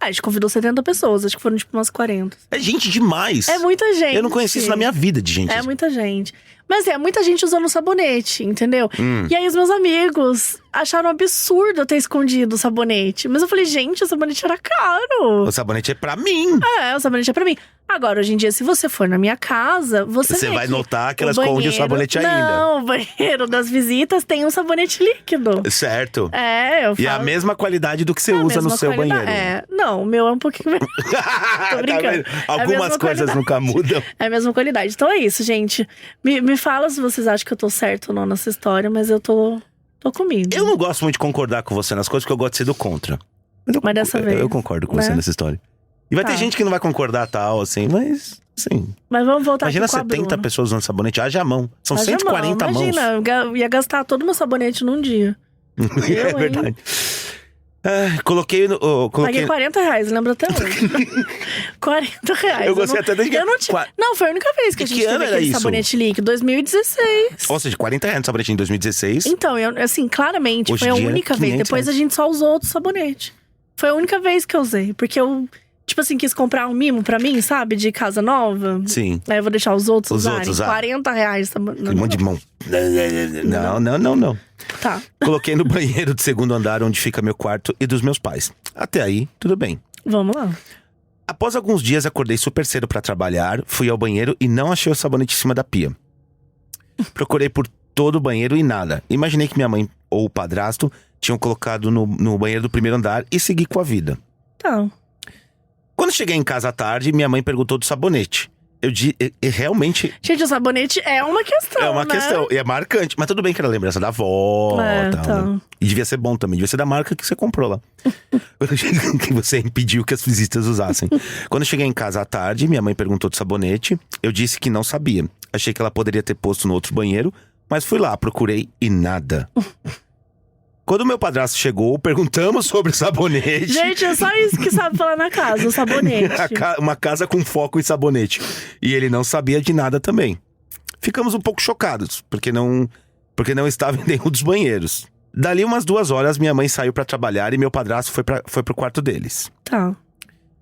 A gente convidou 70 pessoas. Acho que foram tipo umas 40. É gente demais. É muita gente. Eu não conheci isso na minha vida de gente. É muita gente. Mas muita gente usando sabonete, entendeu? E aí os meus amigos acharam absurdo eu ter escondido o sabonete. Mas eu falei, gente, o sabonete era caro. O sabonete é pra mim. O sabonete é pra mim. Agora, hoje em dia, se você for na minha casa, você vai notar que ela esconde o sabonete ainda. Não, o banheiro das visitas tem um sabonete líquido. Certo. Eu falo… E é a mesma qualidade do que você usa no seu banheiro. Não, o meu é um pouquinho melhor. Tô brincando. Algumas coisas nunca mudam. É a mesma qualidade. Então é isso, gente. Me fala se vocês acham que eu tô certo ou não nessa história, mas eu tô comigo. Eu não gosto muito de concordar com você nas coisas, porque eu gosto de ser do contra. Mas dessa vez… Eu concordo com você nessa história. E vai ter gente que não vai concordar tal, assim, mas… Sim. Mas vamos voltar Imagina aqui com 70 pessoas usando sabonete, haja mão. São 140 mãos. Imagina, eu ia gastar todo o meu sabonete num dia. É verdade. Coloquei Paguei R$40, lembro até hoje. R$40. Eu gostei até desde que… Não, foi a única vez que a gente teve aquele sabonete líquido. 2016. Ou seja, R$40 no sabonete em 2016. Então, assim, claramente, hoje foi a única vez. Depois a gente só usou outro sabonete. Foi a única vez que eu usei. Porque eu… Tipo assim, quis comprar um mimo pra mim, sabe? De casa nova. Sim. Aí eu vou deixar os outros usarem. R$40. Um monte de mão. Não. Tá. Coloquei no banheiro do segundo andar, onde fica meu quarto e dos meus pais. Até aí, tudo bem. Vamos lá. Após alguns dias, acordei super cedo pra trabalhar. Fui ao banheiro e não achei o sabonete em cima da pia. Procurei por todo o banheiro e nada. Imaginei que minha mãe ou o padrasto tinham colocado no banheiro do primeiro andar e segui com a vida. Tá. Quando cheguei em casa à tarde, minha mãe perguntou do sabonete. Eu realmente… Gente, o sabonete é uma questão, É uma questão, e é marcante. Mas tudo bem que era lembrança da avó e tal, né? E devia ser bom também, devia ser da marca que você comprou lá. Que você impediu que as visitas usassem. Quando eu cheguei em casa à tarde, minha mãe perguntou do sabonete. Eu disse que não sabia. Achei que ela poderia ter posto no outro banheiro, mas fui lá, procurei e nada. Quando o meu padrasto chegou, perguntamos sobre o sabonete. Gente, é só isso que sabe falar na casa, o sabonete. Uma casa com foco em sabonete. E ele não sabia de nada também. Ficamos um pouco chocados, porque não estava em nenhum dos banheiros. Dali umas 2 horas, minha mãe saiu pra trabalhar e meu padrasto foi pro quarto deles. Tá.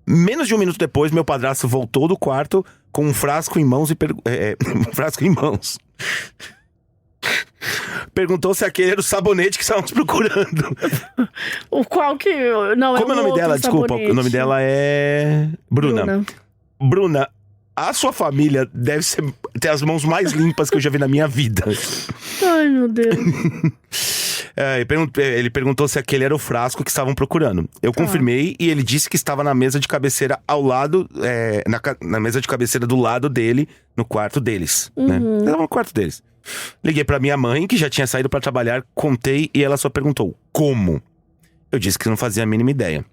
Menos de 1 minuto depois, meu padrasto voltou do quarto com um frasco em mãos um frasco em mãos. Perguntou se aquele era o sabonete que estávamos procurando. O qual que… Não, como é o nome dela? Desculpa, sabonete. o nome dela é… Bruna, a sua família deve ter as mãos mais limpas que eu já vi na minha vida. Ai, meu Deus. Ele perguntou se aquele era o frasco que estavam procurando. Eu confirmei e ele disse que estava na mesa de cabeceira ao lado… na mesa de cabeceira do lado dele, no quarto deles. Né? Estava no quarto deles. Liguei pra minha mãe, que já tinha saído pra trabalhar, contei e ela só perguntou, como? Eu disse que não fazia a mínima ideia.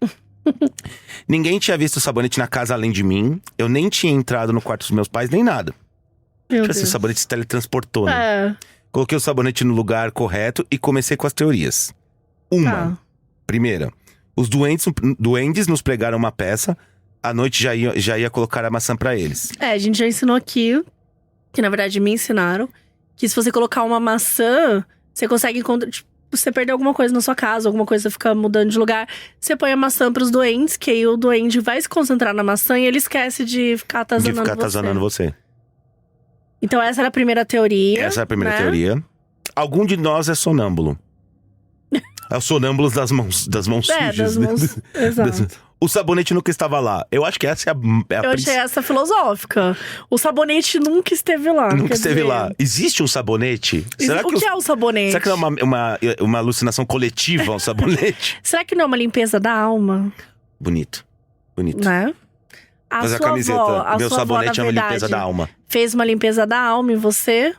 Ninguém tinha visto o sabonete na casa além de mim. Eu nem tinha entrado no quarto dos meus pais, nem nada. O sabonete se teletransportou, né? Coloquei o sabonete no lugar correto e comecei com as teorias. Primeira, os duendes nos pregaram uma peça. À noite já ia colocar a maçã pra eles. A gente já ensinou aqui, que na verdade me ensinaram, que se você colocar uma maçã, você consegue encontrar… Tipo, você perdeu alguma coisa na sua casa, alguma coisa fica mudando de lugar, você põe a maçã pros doentes, que aí o doente vai se concentrar na maçã e ele esquece de ficar atazanando você. Então essa era a primeira teoria. Essa é a primeira teoria. Algum de nós é sonâmbulo. É o sonâmbulo das mãos sujas. Das mãos, exato. O sabonete nunca estava lá. Eu acho que essa é a Eu achei essa filosófica. O sabonete nunca esteve lá. Nunca esteve lá. Existe um sabonete? O que é o sabonete? Será que não é uma alucinação coletiva, um sabonete? Será que não é uma limpeza da alma? Bonito. Né? Mas a camiseta, meu sabonete é uma limpeza da alma. Fez uma limpeza da alma em você?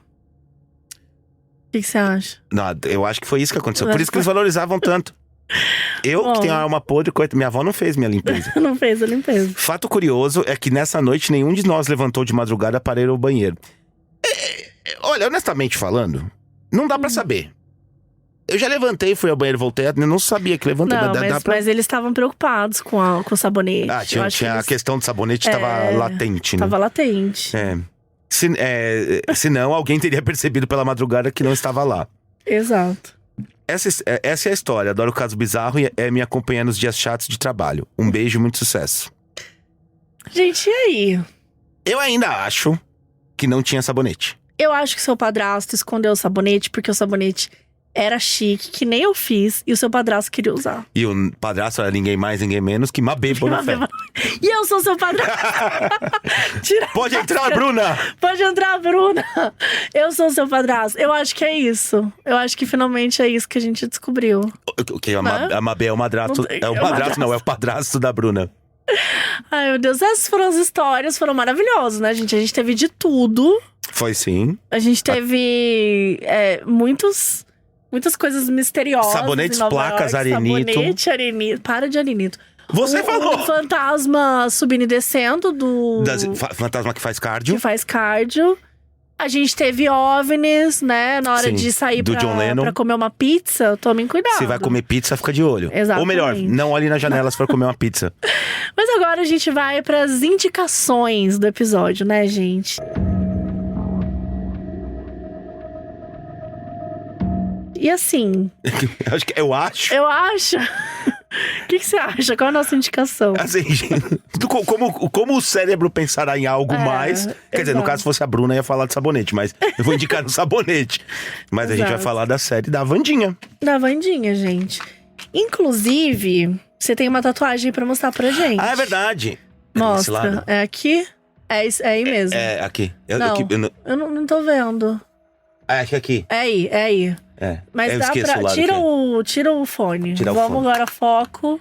O que você acha? Não, eu acho que foi isso que aconteceu. Por isso que eles valorizavam tanto. Que tenho a alma podre, minha avó não fez minha limpeza. Não fez a limpeza. Fato curioso é que nessa noite nenhum de nós levantou de madrugada para ir ao banheiro. Olha, honestamente falando, não dá pra saber. Eu já levantei, fui ao banheiro, voltei. Eu não sabia que levantei. Não, mas eles estavam preocupados com o sabonete. Tinha a questão do sabonete, estava latente, né? Tava latente. Se não, alguém teria percebido pela madrugada que não estava lá. Exato. Essa é a história. Adoro o caso bizarro e me acompanha nos dias chatos de trabalho. Um beijo e muito sucesso. Gente, e aí? Eu ainda acho que não tinha sabonete. Eu acho que seu padrasto escondeu o sabonete porque o sabonete era chique, que nem eu fiz, e o seu padrasto queria usar. E o padrasto era ninguém mais, ninguém menos que Mabê Bonafé. E eu sou seu padrasto. Pode entrar, Bruna! Pode entrar, Bruna! Eu sou seu padrasto. Eu acho que é isso. Eu acho que finalmente é isso que a gente descobriu. A Mabê é o madrasto. Não, é o padrasto da Bruna. Ai, meu Deus. Essas foram as histórias, foram maravilhosas, né, gente? A gente teve de tudo. Foi sim. A gente teve muitas coisas misteriosas. Sabonetes, placas, arenito. Sabonete, arenito. Para de arenito. Você falou! O fantasma subindo e descendo fantasma que faz cardio. A gente teve OVNIs, né? Na hora de sair pra comer uma pizza. Tomem cuidado. Se vai comer pizza, fica de olho. Exatamente. Ou melhor, não olhe na janela se for comer uma pizza. Mas agora a gente vai pras indicações do episódio, né, gente? E assim… Eu acho… O que você acha? Qual é a nossa indicação? Assim, como o cérebro pensará em algo mais… Quer dizer, no caso, se fosse a Bruna, ia falar de sabonete. Mas eu vou indicar no sabonete. Mas a gente vai falar da série da Wandinha. Da Wandinha, gente. Inclusive, você tem uma tatuagem pra mostrar pra gente. Ah, é verdade. Mostra. É aqui? É aí mesmo. É aqui. Eu não tô vendo. Acho que aqui. É aí. Mas dá pra… Tira o fone. Vamos agora, foco.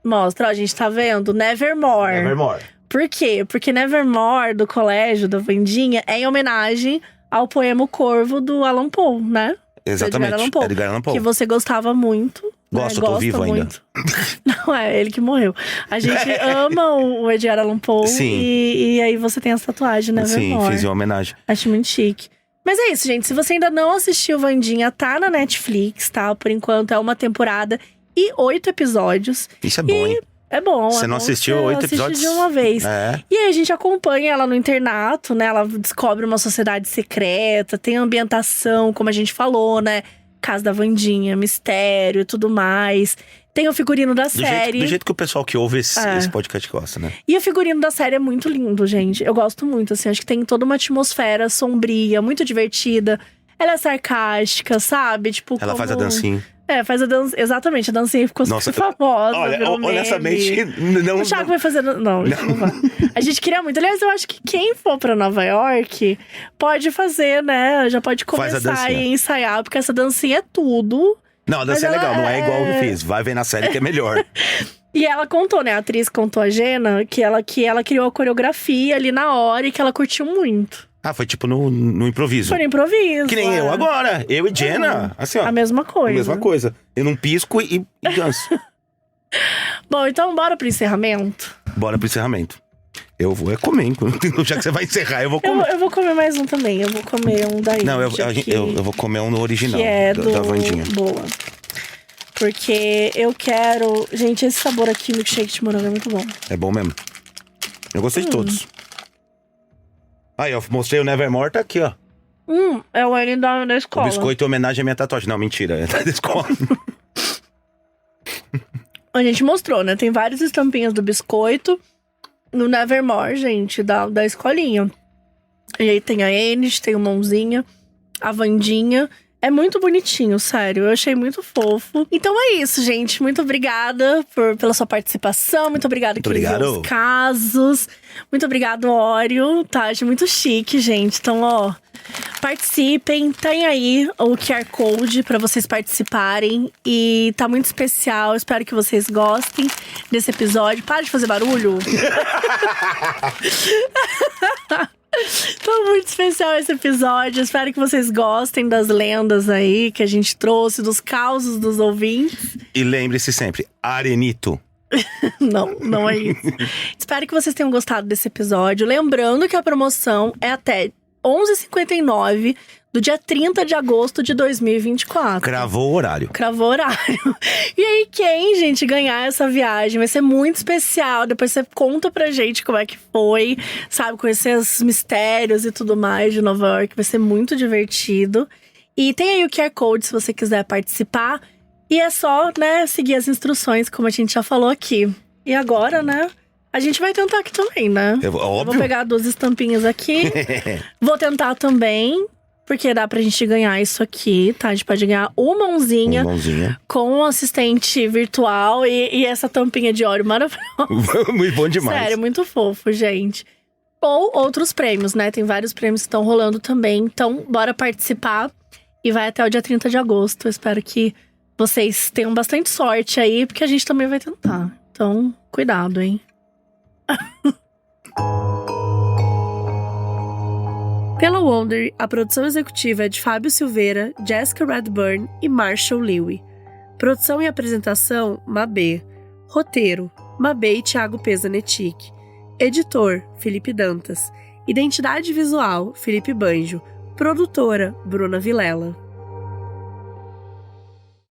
Mostra, ó, a gente tá vendo Nevermore. Por quê? Porque Nevermore, do colégio da Wandinha, é em homenagem ao poema O Corvo, do Allan Poe, né? Exatamente, Edgar Allan Poe. Que você gostava muito. Gosto, tô vivo muito. Ainda. Não, é ele que morreu. A gente ama o Edgar Allan Poe. Sim. E aí você tem essa tatuagem, Nevermore. Sim, fiz em homenagem. Acho muito chique. Mas é isso, gente. Se você ainda não assistiu Wandinha, tá na Netflix, tá? Por enquanto é uma temporada e 8 episódios. Isso é bom, hein? É bom. Você não assistiu 8 episódios? De uma vez. E aí a gente acompanha ela no internato, né? Ela descobre uma sociedade secreta, tem ambientação, como a gente falou, né? Casa da Wandinha, mistério e tudo mais. Tem o figurino da série. Do jeito que o pessoal que ouve esse podcast gosta, né? E o figurino da série é muito lindo, gente. Eu gosto muito, assim. Acho que tem toda uma atmosfera sombria, muito divertida. Ela é sarcástica, sabe? Tipo, ela faz a dancinha. Faz a dança. Exatamente, a dancinha ficou super famosa. Olha, honestamente, não. O Thiago vai fazer. Não vai. A gente queria muito. Aliás, eu acho que quem for pra Nova York pode fazer, né? Já pode começar a ensaiar, porque essa dancinha é tudo. Não, a dança é legal, não é igual eu fiz. Vai ver na série que é melhor. E ela contou, né? A atriz contou, a Jenna, que ela criou a coreografia ali na hora e que ela curtiu muito. Ah, foi tipo no improviso. Foi no improviso. Que nem eu agora. Eu e Jenna. Assim, ó. A mesma coisa. Eu não pisco e danço. Bom, então bora pro encerramento? Bora pro encerramento. Eu vou comer, já que você vai encerrar, eu vou comer. Eu vou comer mais um também, eu vou comer um daí. Não, eu vou comer um no original, que é da Wandinha. Boa. Porque eu quero… Gente, esse sabor aqui, milkshake de morango, é muito bom. É bom mesmo. Eu gostei de todos. Aí, eu mostrei o Nevermore, tá aqui, ó. É o N da escola. O biscoito em homenagem à minha tatuagem. Não, mentira, é da escola. A gente mostrou, né? Tem várias estampinhas do biscoito no Nevermore, gente, da escolinha. E aí tem a Ennis, tem o Mãozinha, a Wandinha. É muito bonitinho, sério. Eu achei muito fofo. Então é isso, gente. Muito obrigada pela sua participação. Muito obrigada quem viu os casos. Muito obrigado, Oreo. Tá, achei muito chique, gente. Então, ó, participem. Tem aí o QR Code pra vocês participarem. E tá muito especial. Espero que vocês gostem desse episódio. Para de fazer barulho. Tá muito especial esse episódio. Espero que vocês gostem das lendas aí que a gente trouxe, dos causos dos ouvintes. E lembre-se sempre, arenito. Não é isso. Espero que vocês tenham gostado desse episódio. Lembrando que a promoção é até 11h59 do dia 30 de agosto de 2024. Cravou o horário. Cravou o horário. E aí, quem, gente, ganhar essa viagem vai ser muito especial. Depois você conta pra gente como é que foi, sabe? Conhecer os mistérios e tudo mais de Nova York. Vai ser muito divertido. E tem aí o QR Code se você quiser participar. E é só, né, seguir as instruções, como a gente já falou aqui. E agora, né, a gente vai tentar aqui também, né? Eu vou pegar 2 estampinhas aqui. Vou tentar também. Porque dá pra gente ganhar isso aqui, tá? A gente pode ganhar uma mãozinha com um assistente virtual e essa tampinha de óleo maravilhosa. Muito bom demais. Sério, muito fofo, gente. Ou outros prêmios, né? Tem vários prêmios que estão rolando também. Então, bora participar. E vai até o dia 30 de agosto. Eu espero que vocês tenham bastante sorte aí, porque a gente também vai tentar. Então, cuidado, hein? Pela Wonder, a produção executiva é de Fábio Silveira, Jessica Redburn e Marshall Lewy. Produção e apresentação, Mabê. Roteiro, Mabê e Thiago Pesanetic. Editor, Felipe Dantas. Identidade visual, Felipe Banjo. Produtora, Bruna Vilela.